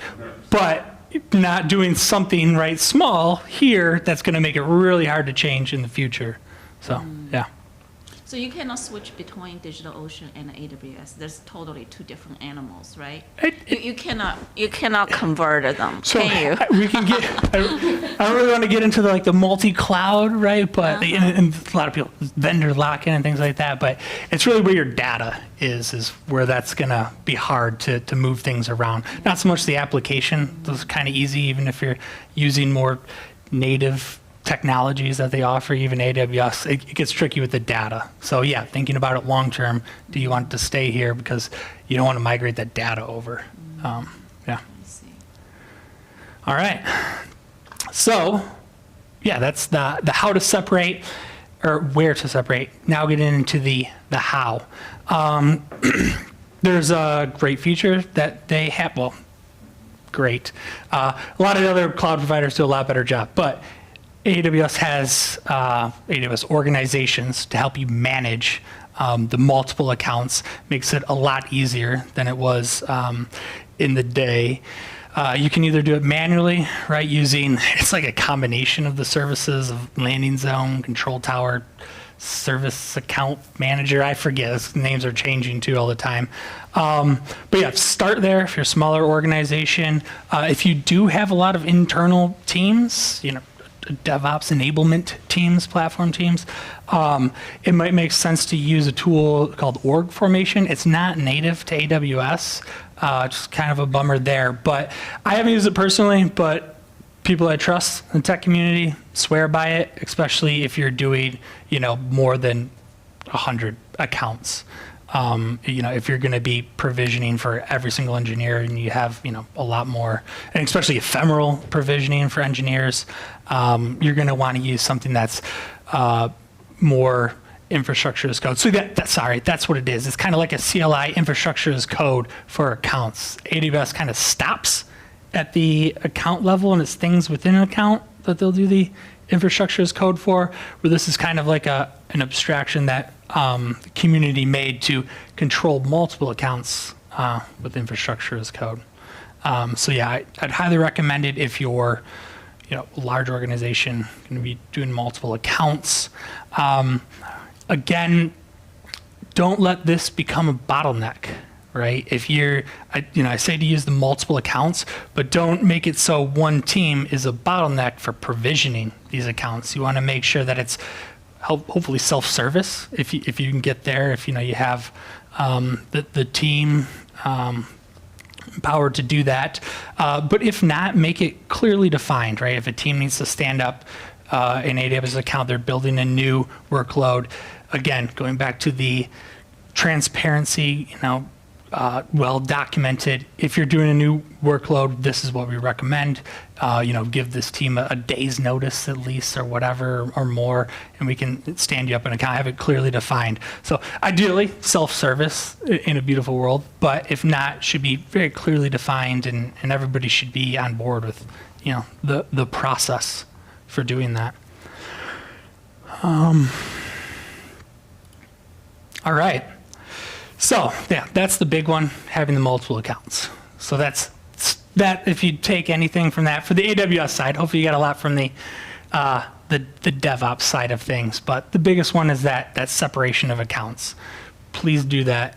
but not doing something, right, small here that's going to make it really hard to change in the future. So, yeah. So you cannot switch between DigitalOcean and AWS. There's totally two different animals, right? You cannot convert them, So can you? we can get. I don't really want to get into the multi-cloud, right? But and a lot of people vendor lock-in and things like that. But it's really where your data is where that's gonna be hard to move things around. Not so much the application. Those are kind of easy, even if you're using more native technologies that they offer, even AWS, it gets tricky with the data. So yeah, thinking about it long term, do you want it to stay here because you don't want to migrate that data over? Yeah. All right. So yeah, that's the how to separate or where to separate. Now getting into the how. There's a great feature that they have. Well, great. A lot of the other cloud providers do a lot better job, but AWS has AWS organizations to help you manage the multiple accounts. Makes it a lot easier than it was in the day. You can either do it manually, right, using, it's like a combination of the services of landing zone, control tower, service account manager. I forget, those names are changing too all the time. But yeah, start there if you're a smaller organization. If you do have a lot of internal teams, DevOps enablement teams, platform teams, it might make sense to use a tool called org formation. It's not native to AWS, just kind of a bummer there. But I haven't used it personally, but people I trust in the tech community swear by it, especially if you're doing, more than 100 accounts. If you're going to be provisioning for every single engineer and you have, a lot more, and especially ephemeral provisioning for engineers, you're going to want to use something that's more infrastructure as code. So that's what it is. It's kind of like a CLI, infrastructure as code for accounts. AWS kind of stops at the account level, and it's things within an account that they'll do the infrastructure as code for, where this is kind of like an abstraction that the community made to control multiple accounts with infrastructure as code. I'd highly recommend it if you're a large organization going to be doing multiple accounts. Again, don't let this become a bottleneck. Right? If I say to use the multiple accounts, but don't make it so one team is a bottleneck for provisioning these accounts. You want to make sure that it's hopefully self-service. If you can get there, if you have the team empowered to do that. But if not, make it clearly defined. Right? If a team needs to stand up an AWS account, they're building a new workload. Again, going back to the transparency, well documented. If you're doing a new workload, this is what we recommend. Give this team a day's notice at least, or whatever, or more, and we can stand you up an account, have it clearly defined. So ideally, self-service in a beautiful world, but if not, should be very clearly defined, and everybody should be on board with, the process for doing that. All right. So yeah, that's the big one, having the multiple accounts. So that's that. If you take anything from that for the AWS side, hopefully you got a lot from the DevOps side of things. But the biggest one is that separation of accounts. Please do that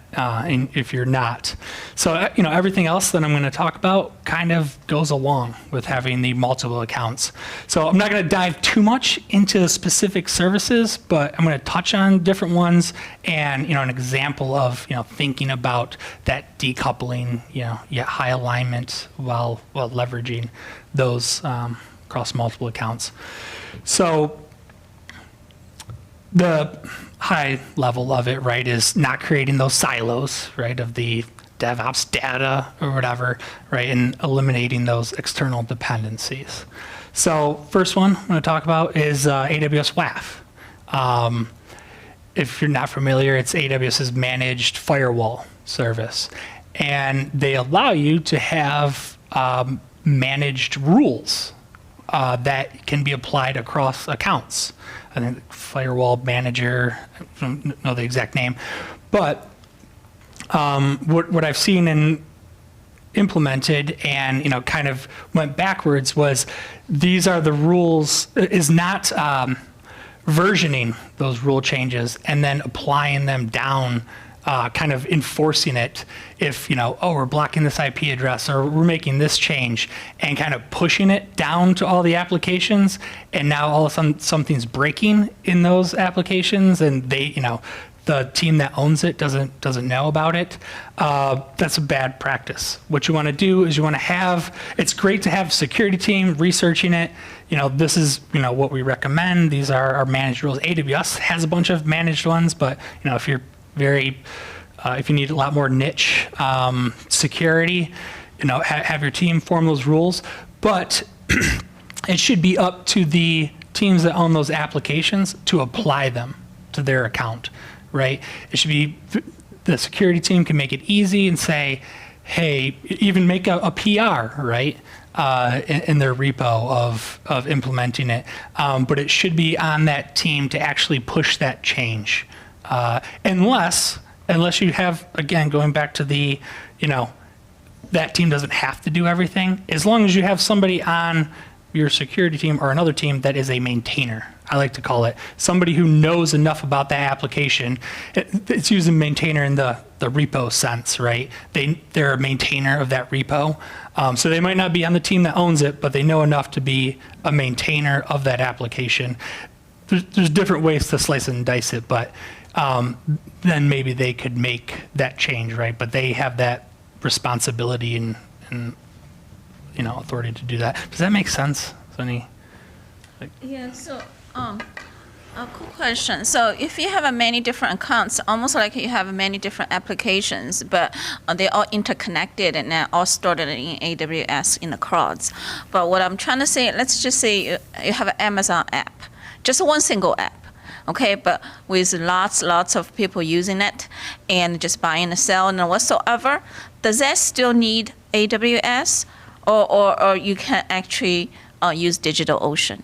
if you're not. So everything else that I'm going to talk about kind of goes along with having the multiple accounts. So I'm not going to dive too much into specific services, but I'm going to touch on different ones and an example of thinking about that decoupling, yet high alignment while leveraging those across multiple accounts. So the high level of it, right, is not creating those silos, right, of the DevOps data or whatever, right, and eliminating those external dependencies. So first one I'm going to talk about is AWS WAF. If you're not familiar, it's AWS's managed firewall service. And they allow you to have managed rules that can be applied across accounts. I think firewall manager, I don't know the exact name, but what I've seen and implemented and kind of went backwards was these are the rules, is not versioning those rule changes and then applying them down, kind of enforcing it if, we're blocking this IP address or we're making this change, and kind of pushing it down to all the applications, and now all of a sudden something's breaking in those applications and they, the team that owns it doesn't know about it. That's a bad practice. What you want to do is you want to have, it's great to have a security team researching it. This is, what we recommend. These are our managed rules. AWS has a bunch of managed ones, but, if you're if you need a lot more niche security, have your team form those rules. But it should be up to the teams that own those applications to apply them to their account, right? It should be, the security team can make it easy and say, hey, even make a PR, right? In their repo of implementing it. But it should be on that team to actually push that change. Unless you have, again, going back to the, that team doesn't have to do everything. As long as you have somebody on your security team or another team that is a maintainer. I like to call it, somebody who knows enough about that application. It's using maintainer in the repo sense, right? They're a maintainer of that repo. So they might not be on the team that owns it, but they know enough to be a maintainer of that application. There's different ways to slice and dice it, but then maybe they could make that change, right? But they have that responsibility and authority to do that. Does that make sense? Yeah, so, a cool question. So if you have many different accounts, almost like you have many different applications, but they're all interconnected and they're all stored in AWS in the clouds. But what I'm trying to say, let's just say you have an Amazon app, just one single app. Okay, but with lots of people using it and just buying and selling and whatsoever, does that still need AWS, or you can actually use DigitalOcean?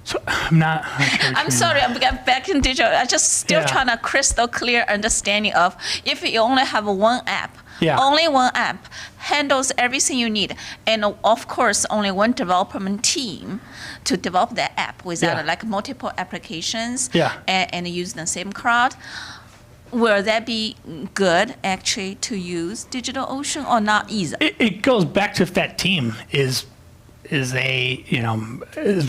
So I'm not sure what you I'm mean. sorry, I'm getting back in digital. I just still Yeah. trying to crystal clear understanding of if you only have one app, Yeah. only one app handles everything you need, and of course only one development team to develop that app without Yeah. like multiple applications Yeah. and use the same cloud. Will that be good actually to use DigitalOcean or not either? It goes back to if that team is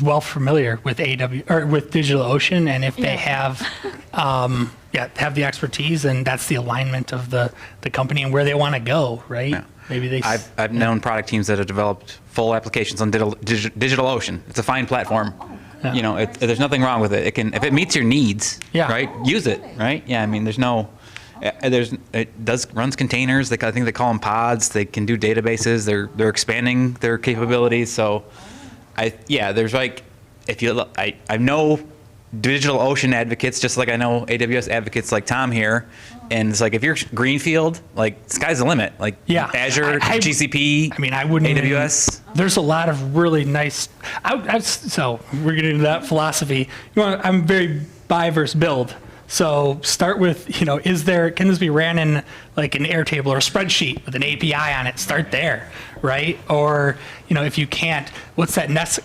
well familiar with with DigitalOcean, and if they have have the expertise, and that's the alignment of the company and where they want to go, right? Yeah. Maybe they. I've known product teams that have developed full applications on DigitalOcean. It's a fine platform. Yeah. There's nothing wrong with it. If it meets your needs, Yeah. right? Use it, right? Yeah, I mean, it runs containers. I think they call them pods. They can do databases. They're expanding their capabilities. So, there's like, I know DigitalOcean advocates, just like I know AWS advocates like Tom here. And it's like, if you're greenfield, like, sky's the limit. Like, Yeah. Azure, GCP, I mean, I wouldn't. AWS. There's a lot of really nice. So we're getting into that philosophy. I'm very buy versus build. So start with, can this be ran in like an Airtable or a spreadsheet with an API on it? Start there, right? Or, if you can't, what's that next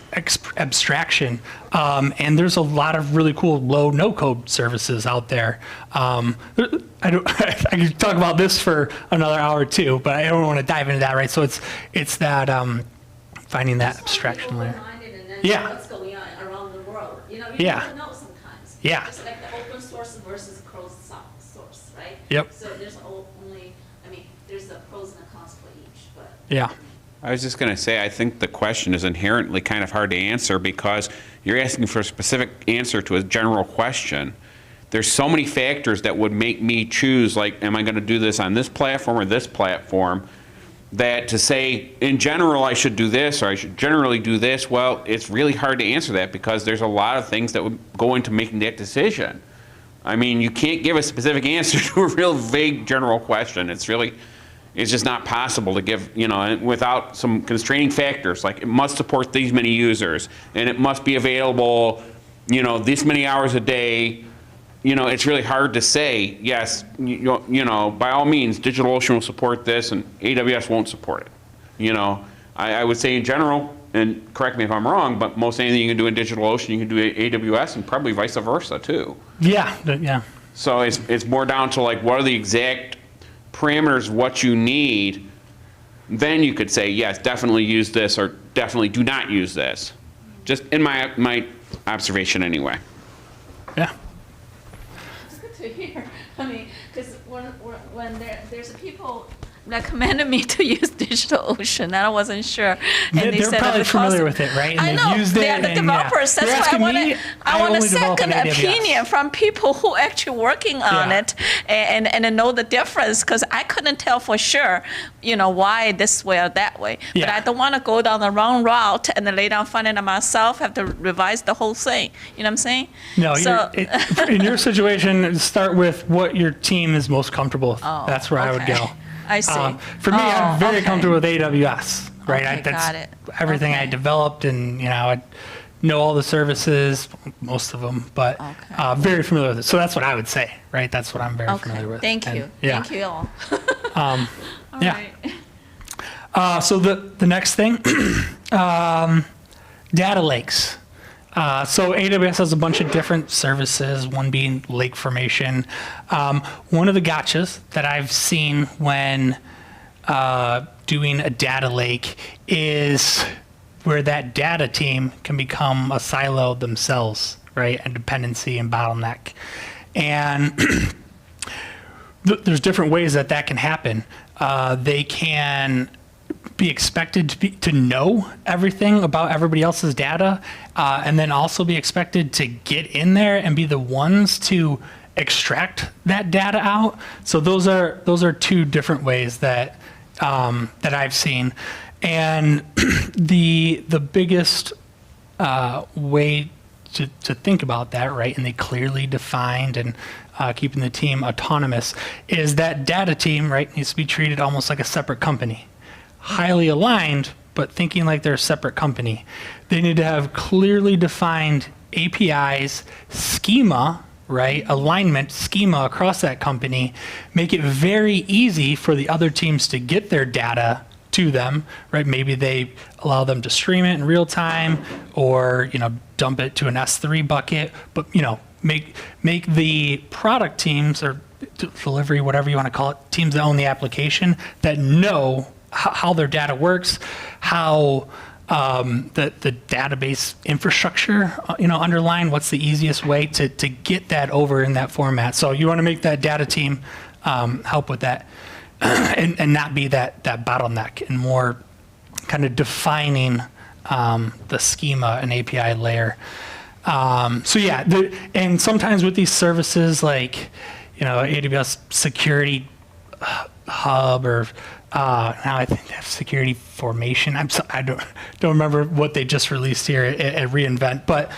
abstraction? And there's a lot of really cool low no-code services out there. I could talk about this for another hour or two, but I don't want to dive into that, right? So it's that finding that abstraction layer. Yeah. What's going on around the world? You Yeah. don't know sometimes. Yeah. It's like the open source versus closed source, right? Yep. So there's there's the pros and the cons for each, but. Yeah. I was just going to say, I think the question is inherently kind of hard to answer because you're asking for a specific answer to a general question. There's so many factors that would make me choose, like, am I going to do this on this platform or this platform, that to say, in general, I should do this or I should generally do this, well, it's really hard to answer that because there's a lot of things that would go into making that decision. I mean, you can't give a specific answer to a real vague general question. It's just not possible to give, without some constraining factors, like it must support these many users, and it must be available, this many hours a day. It's really hard to say, yes, by all means, DigitalOcean will support this, and AWS won't support it. I would say in general, and correct me if I'm wrong, but most anything you can do in DigitalOcean, you can do AWS, and probably vice versa, too. Yeah. Yeah. So it's more down to, like, what are the exact parameters, what you need, then you could say, yes, definitely use this, or definitely do not use this. Just in my observation anyway. Yeah. It's good to hear. I mean, because when there's people recommended me to use DigitalOcean, and I wasn't sure. And They're said probably the familiar cost- with it, right? And I they've know, used it, they are the and, yeah. developers. You're That's why asking I me, I want a only develop in second AWS. opinion from people who actually working on Yeah. it and know the difference, because I couldn't tell for sure, why this way or that way. But Yeah. I don't want to go down the wrong route and then later on find it myself, have to revise the whole thing. You know what I'm saying? No, So- in your situation, start with what your team is most comfortable with. Oh, That's where I would okay. go. I see. For me, I'm very okay. comfortable with AWS, right? Okay, That's got it. everything I Okay. developed, and I know all the services, most of them, but Okay. very familiar with it. So that's what I would say, right? That's what I'm very Okay, familiar with. thank And, you. yeah. Thank you all. Yeah. Right. So the next thing, data lakes. So AWS has a bunch of different services, one being lake formation. One of the gotchas that I've seen when doing a data lake is where that data team can become a silo themselves, right? A dependency and bottleneck. And there's different ways that that can happen. They can be expected to know everything about everybody else's data, and then also be expected to get in there and be the ones to extract that data out. So those are two different ways that that I've seen. And the biggest way to think about that, right, and they clearly defined and keeping the team autonomous, is that data team, right, needs to be treated almost like a separate company. Highly aligned, but thinking like they're a separate company. They need to have clearly defined APIs, schema, right, alignment, schema across that company, make it very easy for the other teams to get their data to them, right? Maybe they allow them to stream it in real time, or, you know, dump it to an S3 bucket, but, you know, make the product teams, or delivery, whatever you want to call it, teams that own the application, that know how their data works, how the database infrastructure, you know, underlying, what's the easiest way to get that over in that format. So you want to make that data team help with that, and not be that bottleneck, and more kind of defining the schema and API layer. So yeah, and sometimes with these services like, you know, AWS Security Hub, or now I think they have Security Formation. I don't remember what they just released here at reInvent. But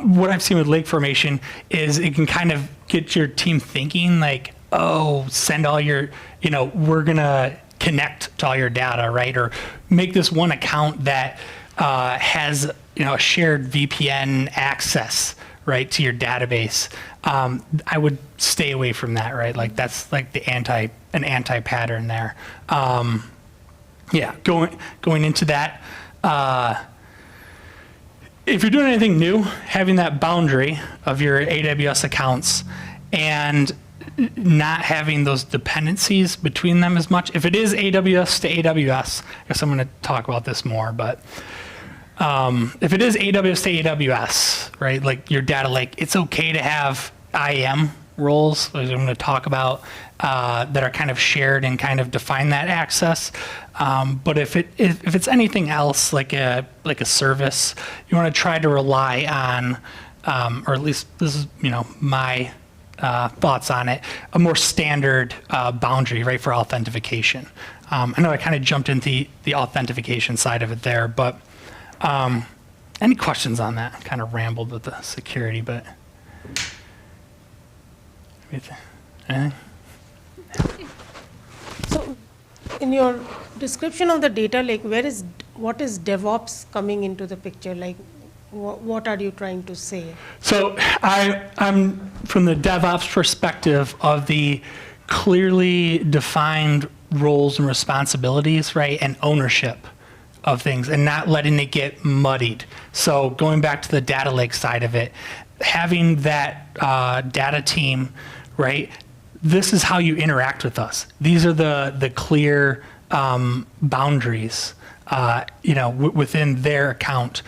what I've seen with Lake Formation is it can kind of get your team thinking like, oh, send all your, you know, we're gonna connect to all your data, right? Or make this one account that has, you know, a shared VPN access, right, to your database. I would stay away from that, right? Like that's like an anti-pattern there. Yeah, going into that. If you're doing anything new, having that boundary of your AWS accounts and not having those dependencies between them as much. If it is AWS to AWS, I guess I'm going to talk about this more, but if it is AWS to AWS, right, like your data lake, it's okay to have IAM roles, like I'm going to talk about, that are kind of shared and kind of define that access. But if it's anything else, like a service, you want to try to rely on, or at least this is, you know, my thoughts on it, a more standard boundary, right, for authentication. I know I kind of jumped into the authentication side of it there, but any questions on that? Kind of rambled with the security, but anything? So, in your description of the data lake, what is DevOps coming into the picture? Like, what are you trying to say? So I'm from the DevOps perspective of the clearly defined roles and responsibilities, right, and ownership of things, and not letting it get muddied. So going back to the data lake side of it, having that data team, right, this is how you interact with us. These are the clear boundaries, you know, within their account.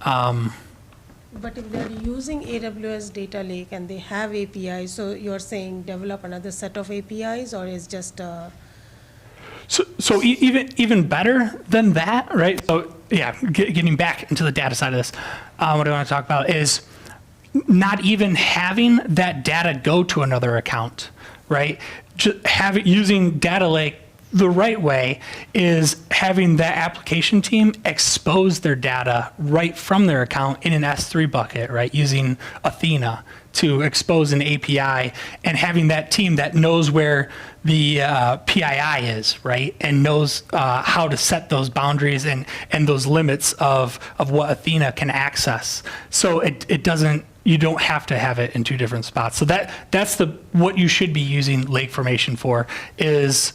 But if they're using AWS data lake and they have APIs, so you're saying develop another set of APIs, or is just So even better than that, right? So yeah, getting back into the data side of this, what I want to talk about is not even having that data go to another account, right? Just using data lake the right way is having that application team expose their data right from their account in an S3 bucket, right? Using Athena to expose an API, and having that team that knows where the PII is, right? And knows how to set those boundaries and those limits of what Athena can access. So it doesn't, you don't have to have it in two different spots. So that's what you should be using lake formation for, is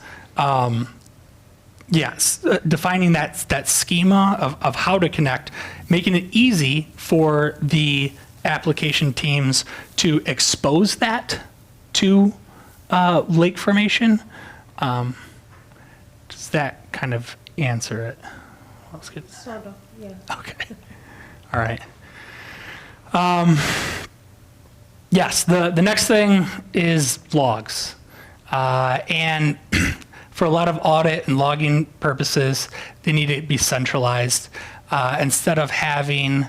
Yes, defining that schema of how to connect, making it easy for the application teams to expose that to lake formation. Does that kind of answer it? Let's get, Sort of, yeah. okay. All right. Yes, the next thing is logs. And for a lot of audit and logging purposes, they need to be centralized. Instead of having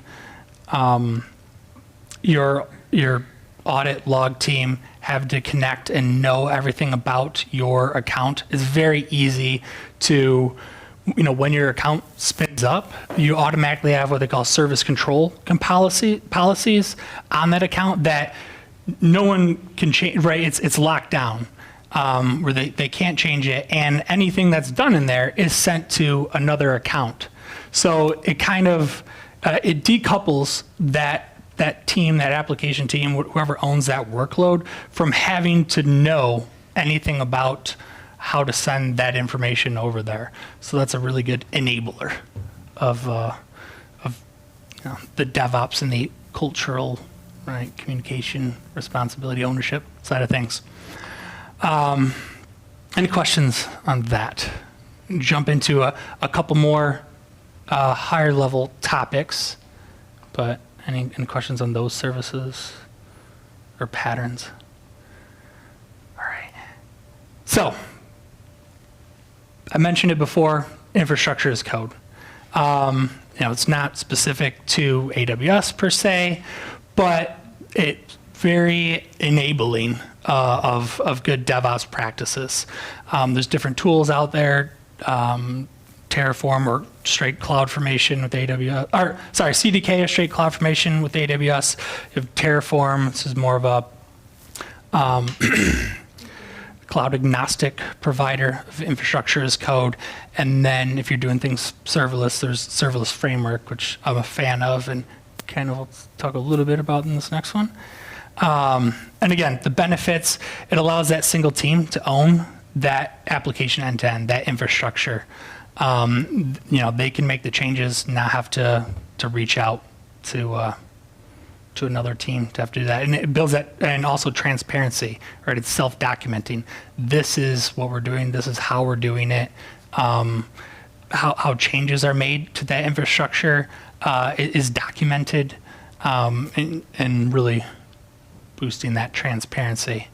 your audit log team have to connect and know everything about your account, it's very easy to, when your account spins up, you automatically have what they call service control policies on that account that no one can change, right? It's locked down. Where they can't change it, and anything that's done in there is sent to another account. So it kind of it decouples that team, that application team, whoever owns that workload, from having to know anything about how to send that information over there. So that's a really good enabler of the DevOps and the cultural, right, communication, responsibility, ownership side of things. Any questions on that? Jump into a couple more higher level topics, but any questions on those services or patterns? All right. So, I mentioned it before, infrastructure as code. It's not specific to AWS per se, but it's very enabling of good DevOps practices. There's different tools out there, Terraform or straight CloudFormation with AWS, CDK or straight CloudFormation with AWS. You have Terraform. This is more of a cloud agnostic provider of infrastructure as code. And then if you're doing things serverless, there's Serverless Framework, which I'm a fan of, and kind of we'll talk a little bit about in this next one. And again, the benefits, it allows that single team to own that application end-to-end, that infrastructure. They can make the changes, not have to reach out to another team to have to do that. And it builds that, and also transparency, right? It's self-documenting. This is what we're doing. This is how we're doing it. How changes are made to that infrastructure is documented, and really boosting that transparency.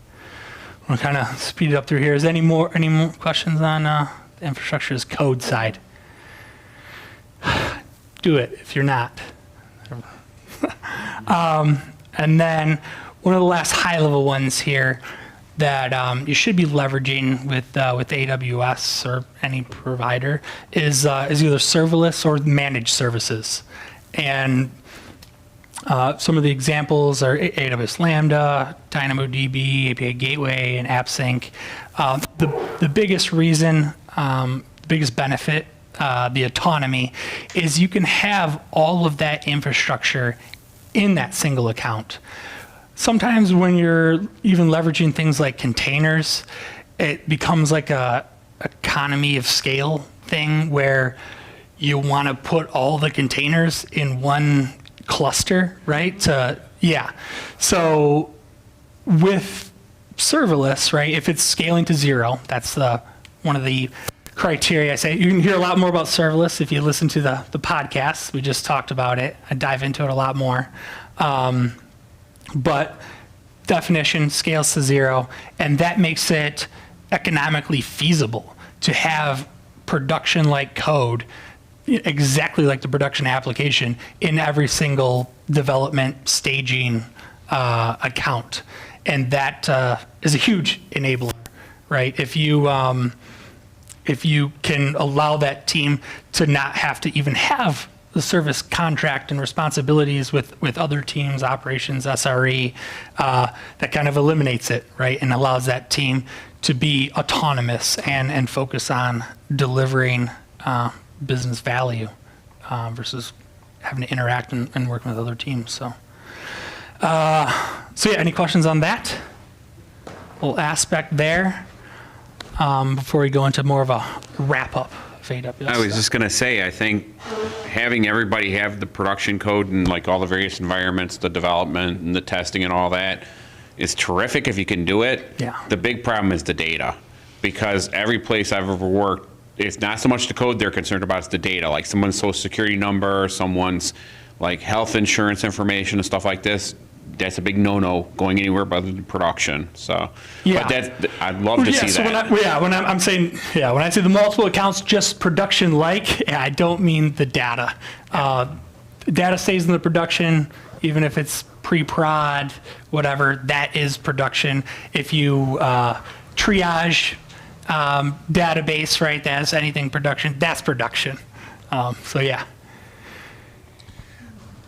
We'll kind of speed it up through here. Is any more questions on the infrastructure as code side? Do it if you're not. And then one of the last high-level ones here that you should be leveraging with AWS or any provider is either serverless or managed services. And some of the examples are AWS Lambda, DynamoDB, API Gateway, and AppSync. The biggest reason, the biggest benefit, the autonomy, is you can have all of that infrastructure in that single account. Sometimes when you're even leveraging things like containers, it becomes like a economy of scale thing where you want to put all the containers in one cluster, right? So with serverless, right, if it's scaling to zero, that's one of the criteria I say. You can hear a lot more about serverless if you listen to the podcast. We just talked about it. I dive into it a lot more. But definition scales to zero, and that makes it economically feasible to have production-like code, exactly like the production application, in every single development staging account. And that is a huge enabler, right? If you can allow that team to not have to even have the service contract and responsibilities with other teams, operations, SRE, that kind of eliminates it, right? And allows that team to be autonomous and focus on delivering business value versus having to interact and working with other teams. So yeah, any questions on that little aspect there? Before we go into more of a wrap-up of AWS. I was just gonna say, I think having everybody have the production code and like all the various environments, the development and the testing and all that is terrific if you can do it. Yeah. The big problem is the data, because every place I've ever worked, it's not so much the code they're concerned about, it's the data. Like someone's social security number, someone's like health insurance information and stuff like this. That's a big no-no going anywhere but in production. So, Yeah. but that's, I'd love to see so that. when I'm saying, when I say the multiple accounts, just production-like, I don't mean the data. Data stays in the production, even if it's pre-prod, whatever, that is production. If you triage database, right, that's anything production, that's production. So yeah.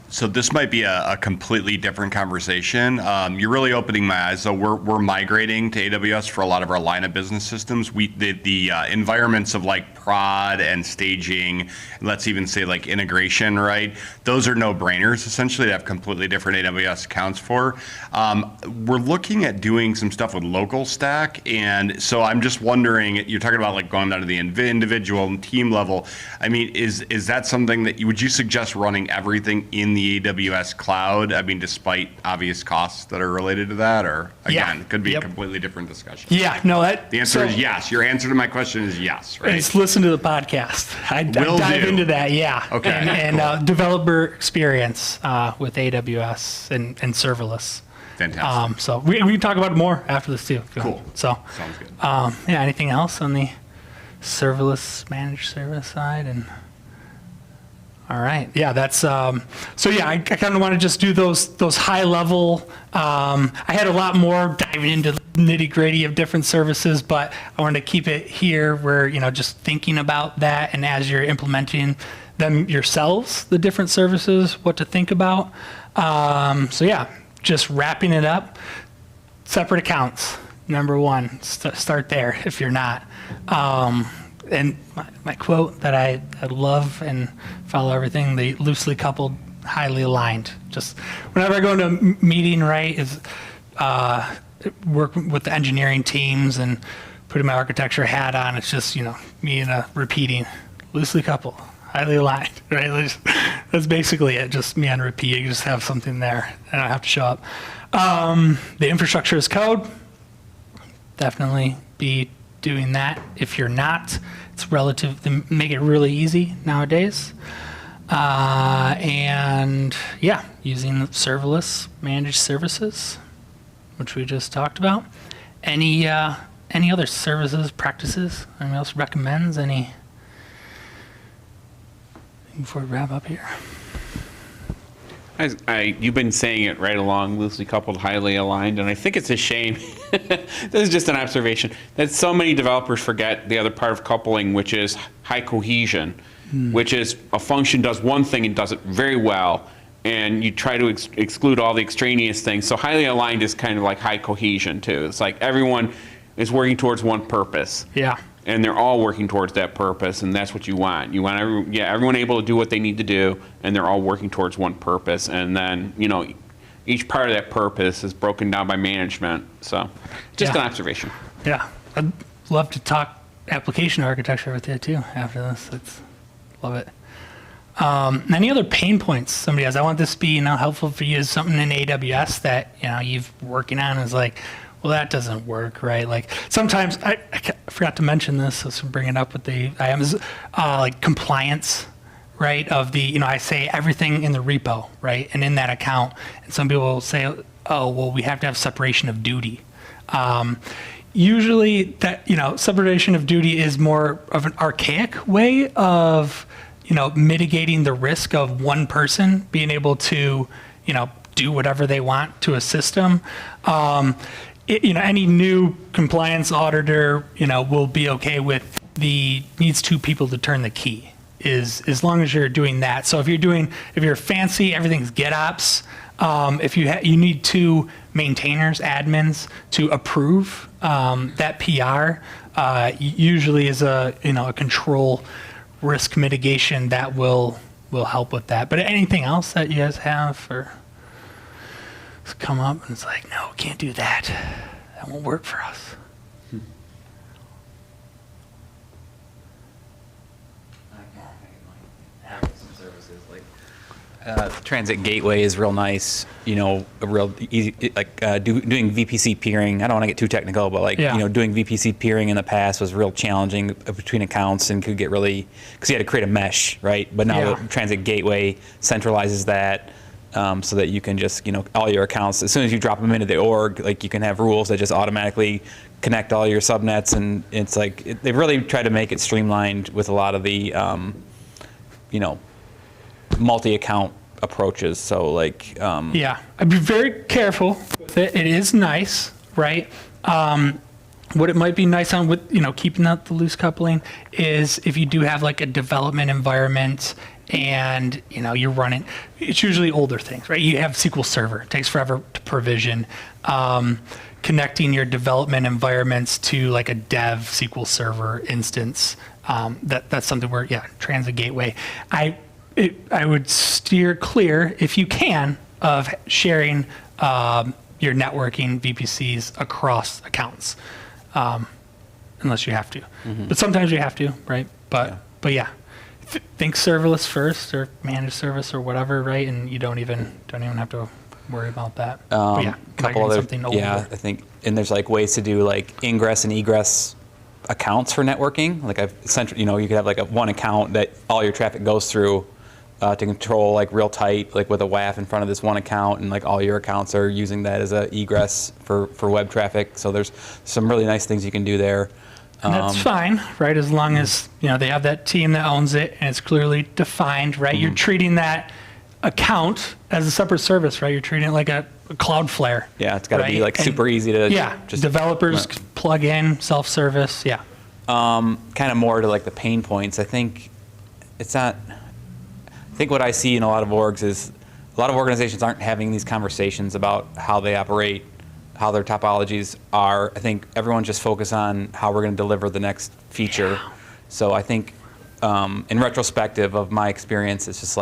So this might be a completely different conversation. You're really opening my eyes. So we're migrating to AWS for a lot of our line of business systems. The environments of like prod and staging, let's even say like integration, right? Those are no brainers essentially. They have completely different AWS accounts for. We're looking at doing some stuff with local stack, and so I'm just wondering. You're talking about like going down to the individual and team level. I mean, is that something that would you suggest running everything in the AWS cloud? I mean, despite obvious costs that are related to that, or again, it could be a completely different discussion. Yeah, no, The answer is yes. Your answer to my question is yes, right? It's listen to the podcast. I dive into that, yeah. Okay, And cool. developer experience with AWS and serverless. Fantastic. So we can talk about it more after this too. Cool. So, Sounds good. yeah, anything else on the serverless managed service side? And all right, yeah, that's so yeah. I kind of want to just do those high level. I had a lot more diving into nitty gritty of different services, but I wanted to keep it here where just thinking about that, and as you're implementing them yourselves, the different services, what to think about. So yeah, just wrapping it up. Separate accounts, number one. Start there if you're not. And my quote that I love and follow everything, the loosely coupled, highly aligned. Just whenever I go into a meeting, right, is work with the engineering teams and putting my architecture hat on. It's just, me and repeating, loosely coupled, highly aligned, right? That's basically it, just me on repeat. You just have something there. I don't have to show up. The infrastructure as code, definitely be doing that. If you're not, it's relative to make it really easy nowadays. And yeah, using serverless managed services, which we just talked about. Any other services, practices anyone else recommends? Any before we wrap up here? You've been saying it right along, loosely coupled, highly aligned, and I think it's a shame, this is just an observation, that so many developers forget the other part of coupling, which is high cohesion, which is a function does one thing and does it very well, and you try to exclude all the extraneous things. So highly aligned is kind of like high cohesion too. It's like everyone is working towards one purpose. Yeah. And they're all working towards that purpose, and that's what you want. You want everyone able to do what they need to do, and they're all working towards one purpose. And then, each part of that purpose is broken down by management. So, just an observation. Yeah, I'd love to talk application architecture with you too after this. Love it. Any other pain points somebody has? I want this to be helpful for you. Is something in AWS that you've working on is like, well, that doesn't work, right? Like sometimes I forgot to mention this, so bring it up with the IAMs, like compliance, right? Of the I say everything in the repo, right, and in that account, and some people will say, oh, well, we have to have separation of duty. Usually, that separation of duty is more of an archaic way of mitigating the risk of one person being able to do whatever they want to a system. Any new compliance auditor, will be okay with needs two people to turn the key, is as long as you're doing that. So if you're fancy, everything's GitOps. If you need two maintainers, admins to approve that PR, usually is a control risk mitigation that will help with that. But anything else that you guys have or come up and it's like, no, can't do that. That won't work for us. services. Like Transit Gateway is real nice. A real easy doing VPC peering. I don't want to get too technical, but doing VPC peering in the past was real challenging between accounts and could get really because you had to create a mesh, right? But now the Transit Gateway centralizes that. So that you can just, all your accounts, as soon as you drop them into the org, you can have rules that just automatically connect all your subnets. And it's they really try to make it streamlined with a lot of the, multi-account approaches. So yeah, I'd be very careful with it. It is nice, right? What it might be nice on with, keeping out the loose coupling is if you do have a development environment and, you're running, it's usually older things, right? You have SQL Server, it takes forever to provision. Connecting your development environments to a dev SQL Server instance, that's something where, Transit Gateway. I would steer clear, if you can, of sharing your networking VPCs across accounts, unless you have to. But sometimes you have to, right? But yeah. Think serverless first or managed service or whatever, right? And you don't even have to worry about that. But yeah, couple other, older. I think, and there's ways to do ingress and egress accounts for networking. You could have one account that all your traffic goes through to control real tight, with a WAF in front of this one account, and all your accounts are using that as a egress for web traffic. So there's some really nice things you can do there. And that's fine, right? As long as they have that team that owns it and it's clearly defined, right? You're treating that account as a separate service, right? You're treating it like a Cloudflare. Yeah, it's got to be right? super easy to just developers plug in, self-service. Yeah. Kind of more to the pain points. I think it's not. I think what I see in a lot of orgs is a lot of organizations aren't having these conversations about how they operate, how their topologies are. I think everyone's just focused on how we're going to deliver the next feature. Yeah. So I think in retrospective of my experience, it's just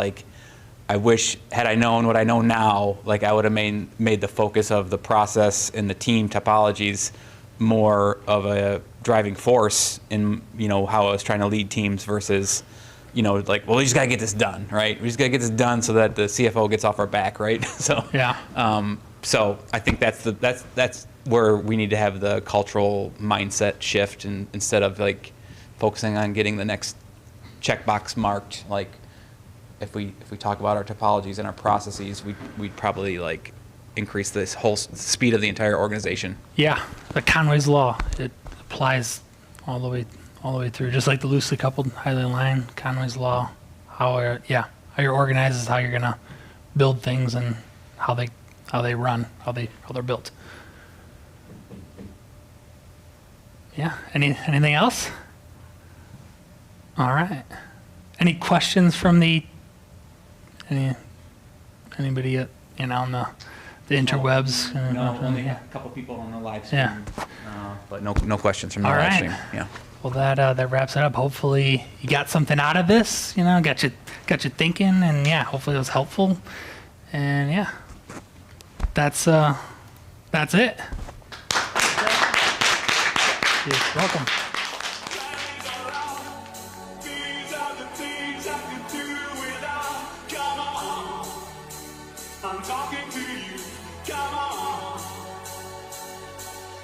I wish, had I known what I know now, I would have made the focus of the process and the team topologies more of a driving force in, how I was trying to lead teams versus, well, we just got to get this done, right? We just got to get this done so that the CFO gets off our back, right? So, yeah. So I think that's where we need to have the cultural mindset shift, and instead of focusing on getting the next checkbox marked. If we talk about our topologies and our processes, we'd probably increase this whole speed of the entire organization. Yeah, the Conway's law, it applies all the way through, just like the loosely coupled, highly aligned Conway's law. How you're organized is how you're gonna build things and how they run, how they're built. Yeah. Anything else? All right. Any questions from anybody on the interwebs? No, only a couple people on the live stream. Yeah. But no questions from the All live right. stream. Yeah. Well, that wraps it up. Hopefully you got something out of this. Got you thinking, and hopefully it was helpful. And that's it. You're welcome.